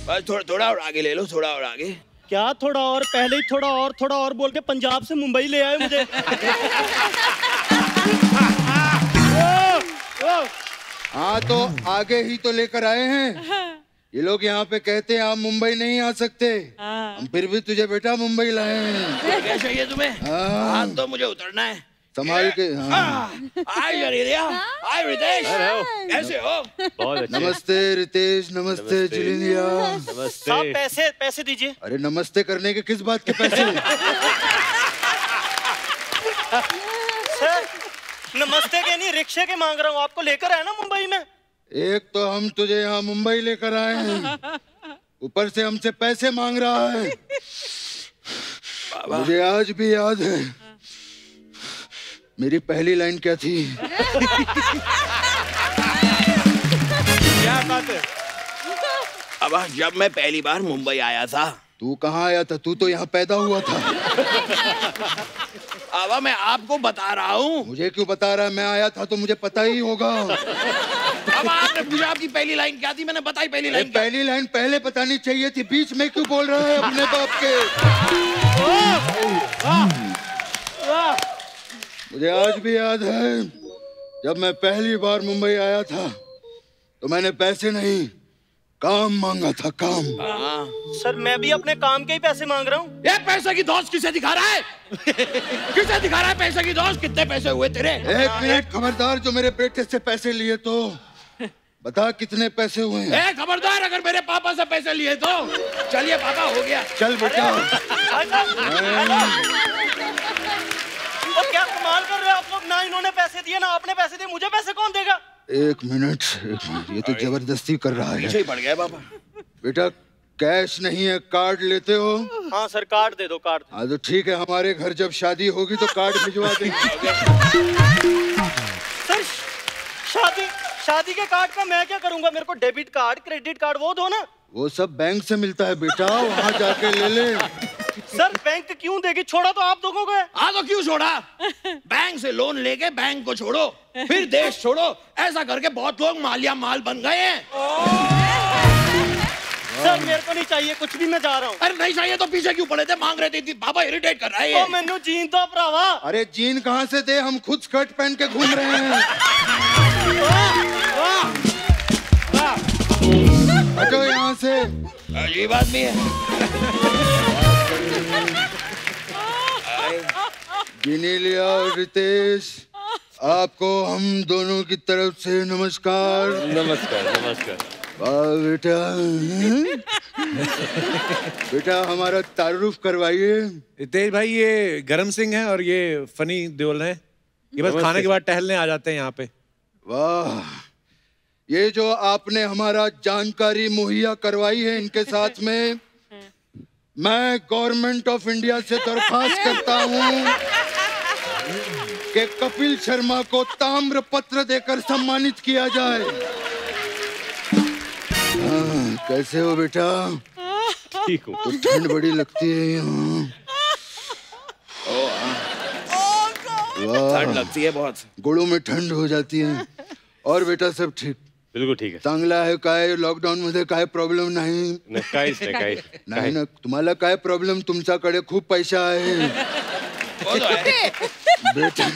[SPEAKER 5] बस थोड़ा और आगे ले लो, थोड़ा और आगे।
[SPEAKER 7] क्या थोड़ा और? पहले ही थोड़ा और बोल के पंजाब से मुंबई ले आए मुझे।
[SPEAKER 6] हाँ, तो आगे ही तो लेकर आए हैं। ये लोग यहाँ पे कहते हैं आप मुंबई नहीं आ सकते, हम फिर भी तुझे बेटा मुंबई लाए हैं।
[SPEAKER 5] क्या चाहिए तुम्हें?
[SPEAKER 6] हाँ।
[SPEAKER 5] हाथ तो मुझे उतरना है।
[SPEAKER 6] संभाल के। हाँ।
[SPEAKER 5] हाय जेनेलिया, हाय रितेश, कैसे हो?
[SPEAKER 2] बहुत अच्छे।
[SPEAKER 6] नमस्ते रितेश, नमस्ते जेनेलिया।
[SPEAKER 2] नमस्ते।
[SPEAKER 7] साहब पैसे दीजिए।
[SPEAKER 6] अरे नमस्ते करने के किस बात के पैसे?
[SPEAKER 7] सर नमस्ते के नहीं रिक्शे के मांग रहा हूँ, आपको लेकर आए ना मुंबई में।
[SPEAKER 6] एक तो हम तुझे यहाँ मुंबई लेकर आए हैं, ऊपर से हमसे पैसे मांग रहा है। मुझे आज भी याद है मेरी पहली लाइन क्या थी।
[SPEAKER 1] क्या बात है।
[SPEAKER 5] अब जब मैं पहली बार मुंबई आया था।
[SPEAKER 6] तू कहाँ आया था? तू तो यहाँ पैदा हुआ था।
[SPEAKER 5] अब मैं आपको बता रहा हूँ।
[SPEAKER 6] मुझे क्यों बता रहा है? मैं आया था तो मुझे पता ही होगा।
[SPEAKER 5] अब आपने पूछा आपकी पहली लाइन क्या थी, मैंने बताई पहली लाइन।
[SPEAKER 6] पहली लाइन पहले बतानी चाहिए थी, बीच में क्यों बोल रहा है अपने बाप के? मुझे आज भी याद है जब मैं पहली बार मुंबई आया था तो मैंने पैसे नहीं काम मांगा था, काम।
[SPEAKER 7] सर मैं भी अपने काम के ही पैसे मांग रहा हूँ।
[SPEAKER 5] ये पैसे की दोस्त किसे दिखा रहा है? किसे दिखा रहा है पैसे की दोस्त? कितने पैसे हुए तेरे?
[SPEAKER 6] एक मिनट, खबरदार, जो मेरे बेटे से पैसे लिए तो बता कितने पैसे हुए हैं?
[SPEAKER 5] खबरदार, अगर मेरे पापा से पैसे लिए तो। चलिए पापा, हो गया।
[SPEAKER 6] चल बेटा।
[SPEAKER 7] क्या कमाल कर रहे हो आप लोग, ना इन्होंने पैसे दिए ना आपने पैसे दिए, मुझे पैसे कौन देगा?
[SPEAKER 6] एक मिनट, ये तो जबरदस्ती कर रहा है।
[SPEAKER 5] पीछे ही पड़ गया पापा।
[SPEAKER 6] बेटा कैश नहीं है, कार्ड लेते हो?
[SPEAKER 7] हाँ सर कार्ड दे दो, कार्ड।
[SPEAKER 6] हाँ तो ठीक है, हमारे घर जब शादी होगी तो कार्ड भिजवा देंगे।
[SPEAKER 7] सर शादी के कार्ड का मैं क्या करूंगा? मेरे को डेबिट कार्ड क्रेडिट कार्ड वो दो ना।
[SPEAKER 6] वो सब बैंक से मिलता है बेटा, वहाँ जाके ले ले।
[SPEAKER 7] सर बैंक क्यों देगी? छोड़ा तो आप दोनों को है।
[SPEAKER 5] हाँ तो क्यों छोड़ा? बैंक से लोन लेके बैंक को छोड़ो, फिर देश छोड़ो। ऐसा करके बहुत लोग मालिया माल बन गए हैं।
[SPEAKER 7] सर मेरे को नहीं चाहिए कुछ भी, मैं जा रहा हूँ।
[SPEAKER 5] अरे नहीं चाहिए तो पीछे क्यों पड़े थे? मांग रहे थे, पापा इरिटेट कर रहा है।
[SPEAKER 7] मैंने जीन तो भरावा।
[SPEAKER 6] अरे जीन कहाँ से दे, हम खुद स्कर्ट पहन के घूम रहे हैं। हटो यहाँ से,
[SPEAKER 5] अजीब आदमी है।
[SPEAKER 6] जिनेलिया और रितेश, आपको हम दोनों की तरफ से नमस्कार।
[SPEAKER 2] नमस्कार नमस्कार।
[SPEAKER 6] वाह बेटा। बेटा हमारा तारुफ करवाइए।
[SPEAKER 1] रितेश भाई, ये गरम सिंह है और ये फनी देओल है। ये बस खाने के बाद टहलने आ जाते हैं यहाँ पे।
[SPEAKER 6] वाह, ये जो आपने हमारा जानकारी मुहैया करवाई है, इनके साथ में मैं गवर्नमेंट ऑफ इंडिया से दरख्वास्त करता हूँ कि कपिल शर्मा को ताम्र पत्र देकर सम्मानित किया जाए। कैसे हो बेटा?
[SPEAKER 2] ठीक हूँ।
[SPEAKER 6] तो ठंड बड़ी लगती है यहाँ।
[SPEAKER 5] ठंड लगती है बहुत,
[SPEAKER 6] गोड़ों में ठंड हो जाती है। और बेटा सब ठीक?
[SPEAKER 2] बिल्कुल ठीक है।
[SPEAKER 6] चांगला आहे काय? लॉकडाऊन मध्ये काय प्रॉब्लेम नाही?
[SPEAKER 2] काहीच नाही,
[SPEAKER 6] नाही ना, तुम्हाला काय प्रॉब्लेम? तुमच्याकडे खूप पैसा आहे बेटा।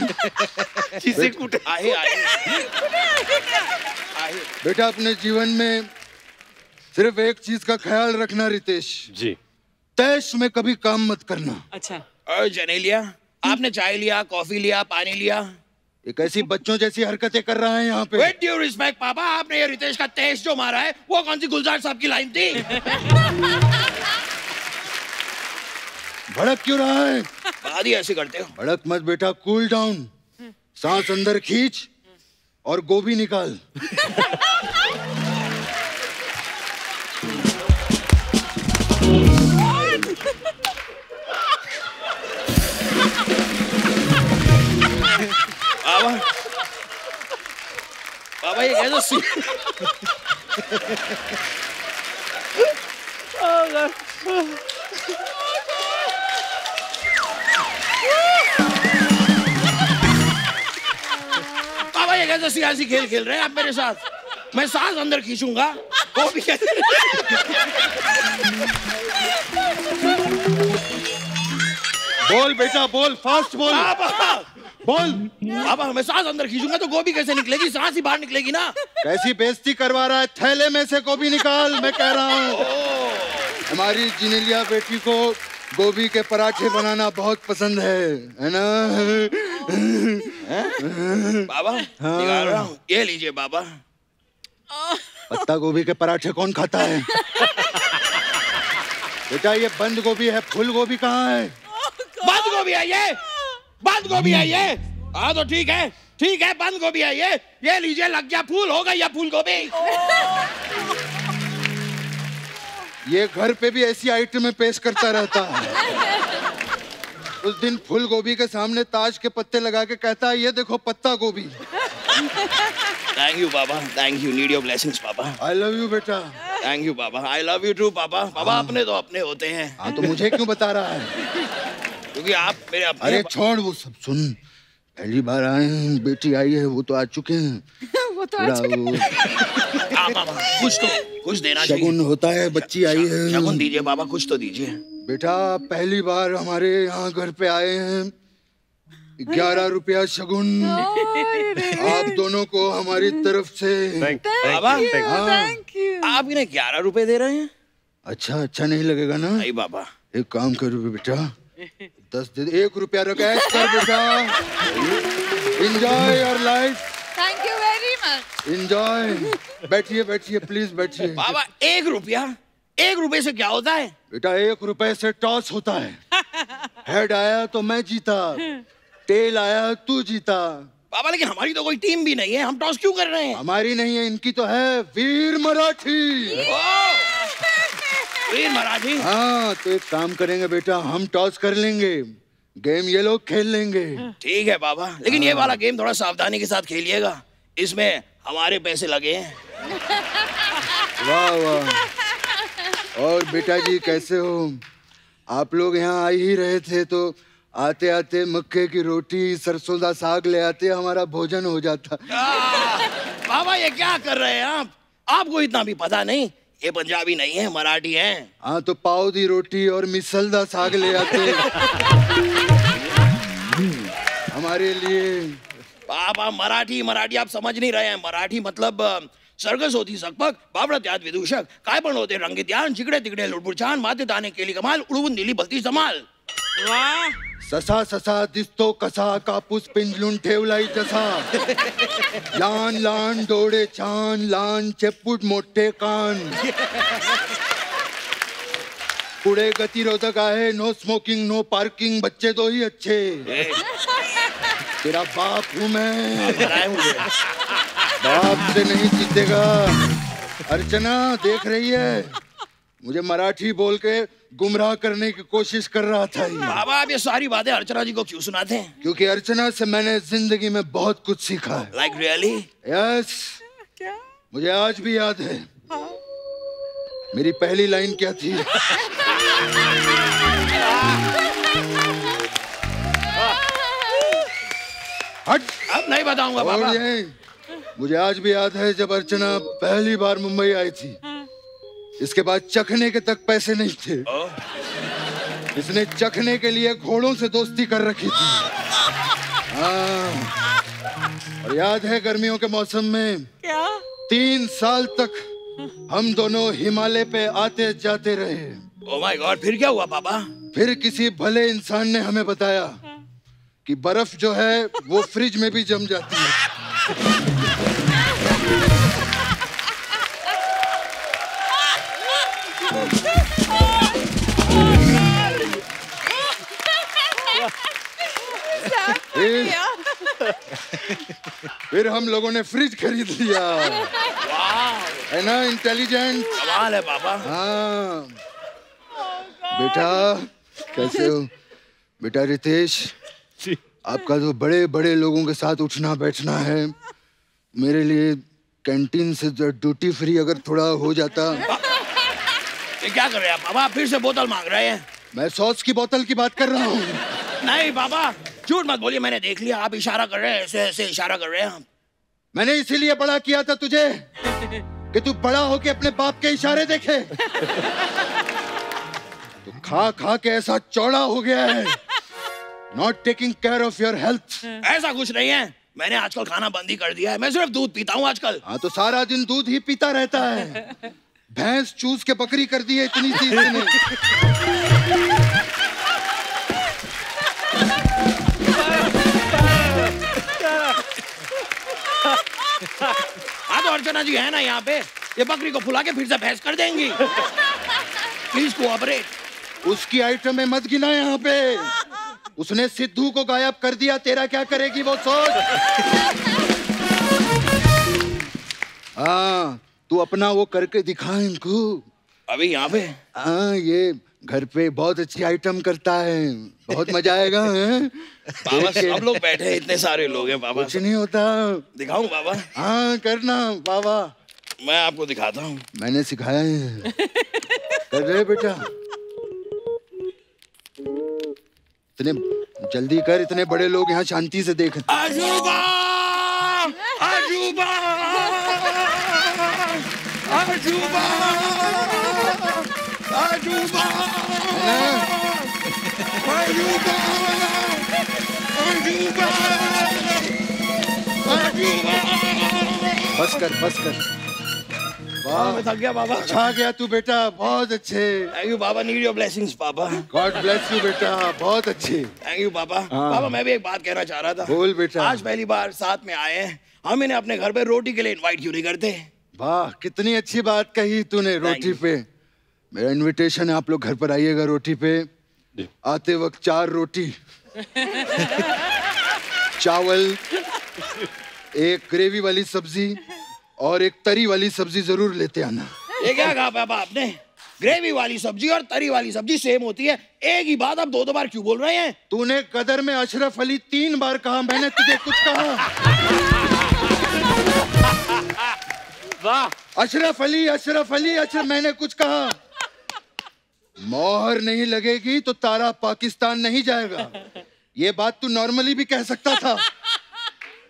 [SPEAKER 6] बेटा अपने जीवन में सिर्फ एक चीज का ख्याल रखना रितेश
[SPEAKER 2] जी,
[SPEAKER 6] तैश में कभी काम मत करना।
[SPEAKER 4] अच्छा
[SPEAKER 5] जनेलिया, आपने चाय लिया, कॉफी लिया, पानी लिया?
[SPEAKER 6] एक ऐसी बच्चों जैसी हरकतें कर रहा है यहाँ पे।
[SPEAKER 5] With due respect, पापा, आपने ये रितेश का तेज जो मारा है वो कौन सी गुलजार साहब की लाइन थी?
[SPEAKER 6] भड़क क्यों रहा है?
[SPEAKER 5] आदि ऐसे करते हो।
[SPEAKER 6] भड़क मत बेटा, कूल डाउन। सांस अंदर खींच और गोभी निकाल।
[SPEAKER 5] बाबा ये कैसे सी? बाबा ये कैसे सियासी खेल खेल रहे हैं आप मेरे साथ? मैं सांस अंदर खींचूंगा, वो भी कैसे?
[SPEAKER 6] बोल बेटा बोल, फास्ट बोल। बोल।
[SPEAKER 5] अब मैं सांस अंदर खींचूंगा तो गोभी कैसे निकलेगी? सांस ही बाहर निकलेगी ना।
[SPEAKER 6] कैसी बेइज्जती करवा रहा है? थैले में से गोभी निकाल, मैं कह रहा हूँ। हमारी जिनेलिया बेटी को गोभी के पराठे बनाना बहुत पसंद है ना?
[SPEAKER 5] बाबा निकाल रहा हूँ, ये लीजिए बाबा।
[SPEAKER 6] पत्ता गोभी के पराठे कौन खाता है? बेटा ये बंद गोभी है, फूल गोभी कहाँ है?
[SPEAKER 5] बंद गोभी है ये? बंद गोभी है ये। हाँ तो ठीक है बंद गोभी है ये लीजिए, लग गया फूल, हो गई ये फूल गोभी।
[SPEAKER 6] ये घर पे भी ऐसी आइटमें पेश करता रहता है। उस दिन फूल गोभी के सामने ताज के पत्ते लगा के कहता है ये देखो पत्ता गोभी।
[SPEAKER 5] थैंक यू पापा, thank you, need your blessings पापा।
[SPEAKER 6] आई लव यू बेटा।
[SPEAKER 5] थैंक यू पापा, आई लव यू टू पापा। पापा अपने तो अपने होते हैं।
[SPEAKER 6] हाँ तो मुझे क्यों बता रहा है?
[SPEAKER 5] क्योंकि आप मेरे अपने।
[SPEAKER 6] अरे छोड़ वो सब, सुन, पहली बार आए हैं, बेटी आई है, वो तो आ चुके हैं।
[SPEAKER 3] वो तो आ चुके
[SPEAKER 5] हैं। पापा कुछ देना चाहिए।
[SPEAKER 6] शगुन होता है, बच्ची आई है।
[SPEAKER 5] शगुन दीजिए पापा, कुछ तो दीजिए।
[SPEAKER 6] बेटा पहली बार हमारे यहाँ घर पे आए हैं, 11 रुपया शगुन आप दोनों को हमारी तरफ से।
[SPEAKER 5] बाबा
[SPEAKER 3] थैंक यू।
[SPEAKER 5] आप इन्हें 11 रुपए दे रहे हैं?
[SPEAKER 6] अच्छा नहीं लगेगा ना?
[SPEAKER 5] नहीं बाबा।
[SPEAKER 6] एक काम करो बेटा, 10 दे, 1 रुपया रखा कर बेटा। Enjoy your life.
[SPEAKER 3] Thank you very much.
[SPEAKER 6] Enjoy. बैठिए प्लीज बैठिए।
[SPEAKER 5] बाबा 1 रुपया, 1 रुपए से क्या होता है?
[SPEAKER 6] बेटा 1 रुपए से टॉस होता है। हेड आया तो मैं जीता, टेल आया तू जीता।
[SPEAKER 5] बाबा लेकिन हमारी तो कोई टीम भी नहीं है, हम टॉस क्यों कर रहे हैं?
[SPEAKER 6] हमारी नहीं है, इनकी तो है, वीर मराठी।
[SPEAKER 5] वीर मराठी।
[SPEAKER 6] हाँ तो एक काम करेंगे बेटा, हम टॉस कर लेंगे, गेम ये लोग खेल लेंगे।
[SPEAKER 5] ठीक है बाबा, लेकिन ये वाला गेम थोड़ा सावधानी के साथ खेलिएगा, इसमें हमारे पैसे लगे हैं।
[SPEAKER 6] वाह। और बेटा जी कैसे हो? आप लोग यहाँ आ ही रहे थे तो आते आते मक्के की रोटी सरसों का साग ले आते, हमारा भोजन हो जाता।
[SPEAKER 5] बाबा ये क्या कर रहे हैं आप? आपको इतना भी पता नहीं, ये पंजाबी नहीं है, मराठी हैं।
[SPEAKER 6] हाँ तो पाव दी रोटी और मिसल दा साग ले आते हमारे लिए।
[SPEAKER 5] बाबा मराठी आप समझ नहीं रहे हैं। मराठी मतलब सर्कस होती सकपक, बाबड़त याद विदूषक, काय पण होते रंगीत यान, जिकडे तिकडे लुडबुडछान, माते दाने केली कमाल, उडवून दिली भलती समाल।
[SPEAKER 4] वाह।
[SPEAKER 6] ससा दिसतो कसा, कापूस पिंजलून ठेवलाय तसा। लहान डोळे छान, लहान चेपूट मोठे कान। पुढे गतिरोधक आहे, नो स्मोकिंग नो पार्किंग, बच्चे तो ही अच्छे। तेरा बाप हूँ मैं, बाप से नहीं जीतेगा। अर्चना देख रही है, मुझे मराठी बोल के गुमराह करने की कोशिश कर रहा था ये।
[SPEAKER 5] बाबा आप ये सारी बातें अर्चना जी को क्यों सुनाते हैं?
[SPEAKER 6] क्योंकि अर्चना से मैंने जिंदगी में बहुत कुछ सीखा है।
[SPEAKER 5] Like really?
[SPEAKER 6] यस।
[SPEAKER 4] क्या?
[SPEAKER 6] मुझे आज भी याद है। मेरी पहली लाइन क्या थी? हट।
[SPEAKER 5] अब नहीं बताऊंगा बाबा।
[SPEAKER 6] मुझे आज भी याद है जब अर्चना पहली बार मुंबई आई थी, इसके बाद चखने के तक पैसे नहीं थे। इसने चखने के लिए घोड़ों से दोस्ती कर रखी थी। हाँ। और याद है गर्मियों के मौसम में
[SPEAKER 4] क्या?
[SPEAKER 6] 3 साल तक हम दोनों हिमालय पे आते जाते रहे।
[SPEAKER 5] ओह माय गॉड, फिर क्या हुआ पापा?
[SPEAKER 6] फिर किसी भले इंसान ने हमें बताया कि बर्फ जो है वो फ्रिज में भी जम जाती है। फिर हम लोगों ने फ्रिज खरीद लिया। है ना इंटेलिजेंट?
[SPEAKER 5] कमाल है पापा।
[SPEAKER 6] हाँ। बेटा कैसे हो? बेटा रितेश, आपका तो बड़े बड़े लोगों के साथ उठना बैठना है, मेरे लिए कैंटीन से ड्यूटी फ्री अगर थोड़ा हो जाता।
[SPEAKER 5] ये क्या कर रहे हैं पापा? फिर से बोतल मांग रहे हैं?
[SPEAKER 6] मैं सॉस की बोतल की बात कर रहा हूँ।
[SPEAKER 5] नहीं पापा, झूठ मत बोलिए, मैंने देख लिया, आप इशारा कर रहे हैं, ऐसे ऐसे इशारा कर रहे हैं।
[SPEAKER 6] मैंने इसीलिए बड़ा किया था तुझे कि तू बड़ा होके अपने बाप के इशारे देखे। तू खा खा के ऐसा चौड़ा हो गया है, not taking care of your health.
[SPEAKER 5] ऐसा कुछ नहीं है, मैंने आजकल खाना बंद ही कर दिया है, मैं सिर्फ दूध पीता हूँ आजकल।
[SPEAKER 6] हाँ तो सारा दिन दूध ही पीता रहता है, भैंस चूस के बकरी कर दी है इतनी सी इसने।
[SPEAKER 5] हाँ तो अर्चना जी है ना यहाँ पे, ये बकरी को फुला के फिर से भैंस कर देंगी। Please cooperate.
[SPEAKER 6] उसकी आइटम में मत गिना यहाँ पे। उसने सिद्धू को गायब कर दिया, तेरा क्या करेगी वो सोच। हाँ, तू अपना वो करके दिखा इनको।
[SPEAKER 5] अभी यहाँ पे?
[SPEAKER 6] हाँ, ये घर पे बहुत अच्छी आइटम करता है, बहुत मजा आएगा।
[SPEAKER 5] बाबा सब लोग बैठे हैं, इतने सारे लोग हैं बाबा।
[SPEAKER 6] कुछ नहीं होता।
[SPEAKER 5] दिखाऊं बाबा?
[SPEAKER 6] हाँ करना बाबा,
[SPEAKER 5] मैं आपको दिखाता हूँ।
[SPEAKER 6] मैंने सिखाया है। कर रहे बेटा, इतने जल्दी कर, इतने बड़े लोग यहाँ शांति से देख।
[SPEAKER 5] अजूबा! अजूबा! अजूबा! अजूबा! अजूबा! अजूबा! अजूबा!
[SPEAKER 6] बस कर, बस कर। वाह,
[SPEAKER 5] मैं थक गया बाबा।
[SPEAKER 6] अच्छा गया तू बेटा, बहुत अच्छे।
[SPEAKER 5] Thank you Baba, need your blessings पापा।
[SPEAKER 6] गॉड ब्लेस यू बेटा, बहुत अच्छे।
[SPEAKER 5] थैंक यू पापा। पापा मैं भी एक बात कहना चाह रहा था।
[SPEAKER 6] बोल बेटा।
[SPEAKER 5] आज पहली बार साथ में आए हैं, हम इन्हें अपने घर पे रोटी के लिए इनवाइट क्यों नहीं करते?
[SPEAKER 6] वाह, कितनी अच्छी बात कही तूने। रोटी पे मेरा इनविटेशन है, आप लोग घर पर आइएगा रोटी पे। आते वक्त 4 रोटी, चावल, एक ग्रेवी वाली सब्जी और एक तरी वाली सब्जी जरूर लेते आना।
[SPEAKER 5] ये क्या कहा पापा आपने? ग्रेवी वाली सब्जी और तरी वाली सब्जी सेम होती है, एक ही बात आप 2 बार क्यों बोल रहे हैं?
[SPEAKER 6] तूने कदर में अशरफ अली 3 बार कहा, मैंने तुझे कुछ कहा?
[SPEAKER 5] वाह,
[SPEAKER 6] अशरफ अली, अशरफ अली, अशरफ, मैंने कुछ कहा? मोहर नहीं लगेगी तो तारा पाकिस्तान नहीं जाएगा। ये बात तू नॉर्मली भी कह सकता था,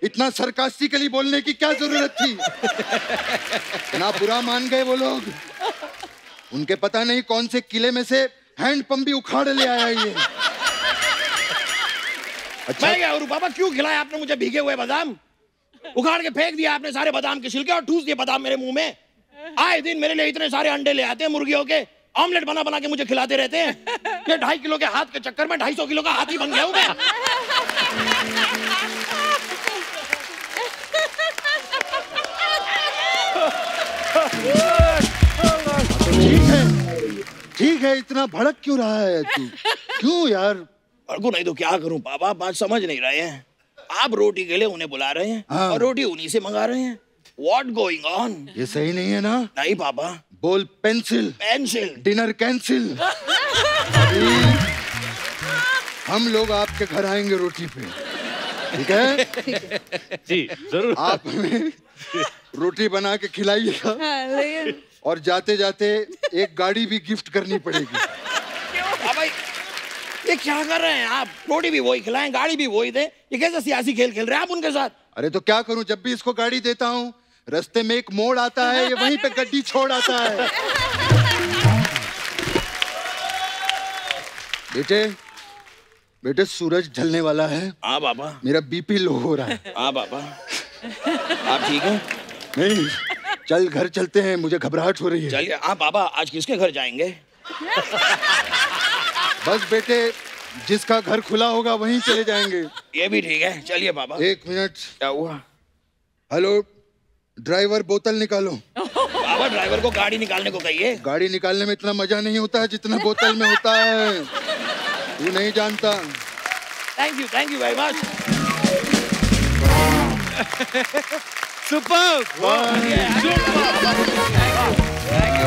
[SPEAKER 6] इतना सरकास्टिकली बोलने की क्या जरूरत थी? इतना बुरा मान गए वो लोग। उनके पता नहीं कौन से किले में से हैंडपंप भी उखाड़ ले आया ये।
[SPEAKER 5] अच्छा, मैं क्या करूं पापा? क्यों खिलाया आपने मुझे भीगे हुए बादाम? उखाड़ के फेंक दिया आपने सारे बादाम के छिलके और ठूस दिए बादाम मेरे मुंह में। आए दिन मेरे लिए इतने सारे अंडे ले आते हैं मुर्गियों के, ऑमलेट बना बना के मुझे खिलाते रहते हैं। ये 2.5 किलो के हाथ के चक्कर में 250 किलो का हाथी बन गया हूं मैं।
[SPEAKER 6] ठीक है, इतना भड़क क्यों रहा है तू? क्यों यार?
[SPEAKER 5] भड़कू नहीं तो क्या करूं पापा, बात समझ नहीं रहे हैं। आप रोटी के लिए उन्हें बुला रहे हैं और रोटी उन्हीं से मंगा रहे हैं। What going on?
[SPEAKER 6] ये सही नहीं है ना?
[SPEAKER 5] नहीं पापा।
[SPEAKER 6] बोल पेंसिल।
[SPEAKER 5] पेंसिल।
[SPEAKER 6] Dinner cancel. हम लोग आपके घर आएंगे रोटी पे, ठीक है?
[SPEAKER 2] जी जरूर।
[SPEAKER 6] आप हमें रोटी बना के खिलाइएगा और जाते जाते एक गाड़ी भी गिफ्ट करनी पड़ेगी।
[SPEAKER 5] पापा ये क्या कर रहे हैं आप? रोटी भी वही खिलाएं, गाड़ी भी वही दे, ये कैसा सियासी खेल खेल रहे हैं आप उनके साथ?
[SPEAKER 6] अरे तो क्या करूं, जब भी इसको गाड़ी देता हूं रास्ते में एक मोड़ आता है, ये वहीं पे गड्डी छोड़ आता है। बेटे सूरज ढलने वाला है।
[SPEAKER 5] हाँ पापा।
[SPEAKER 6] मेरा बीपी लो हो रहा है।
[SPEAKER 5] हाँ पापा। आप ठीक हैं?
[SPEAKER 6] नहीं, चल घर चलते हैं, मुझे घबराहट हो रही है।
[SPEAKER 5] चलिए। हाँ पापा, आज किसके घर जाएंगे?
[SPEAKER 6] बस बेटे, जिसका घर खुला होगा वहीं चले जाएंगे।
[SPEAKER 5] ये भी ठीक है, चलिए पापा।
[SPEAKER 6] 1 मिनट।
[SPEAKER 5] क्या हुआ?
[SPEAKER 6] हेलो ड्राइवर, बोतल निकालो।
[SPEAKER 5] पापा ड्राइवर को गाड़ी निकालने को कहिए।
[SPEAKER 6] गाड़ी निकालने में इतना मजा नहीं होता है जितना बोतल में होता है, तू नहीं जानता।
[SPEAKER 5] Thank you very much.
[SPEAKER 1] Super.
[SPEAKER 5] Thank you.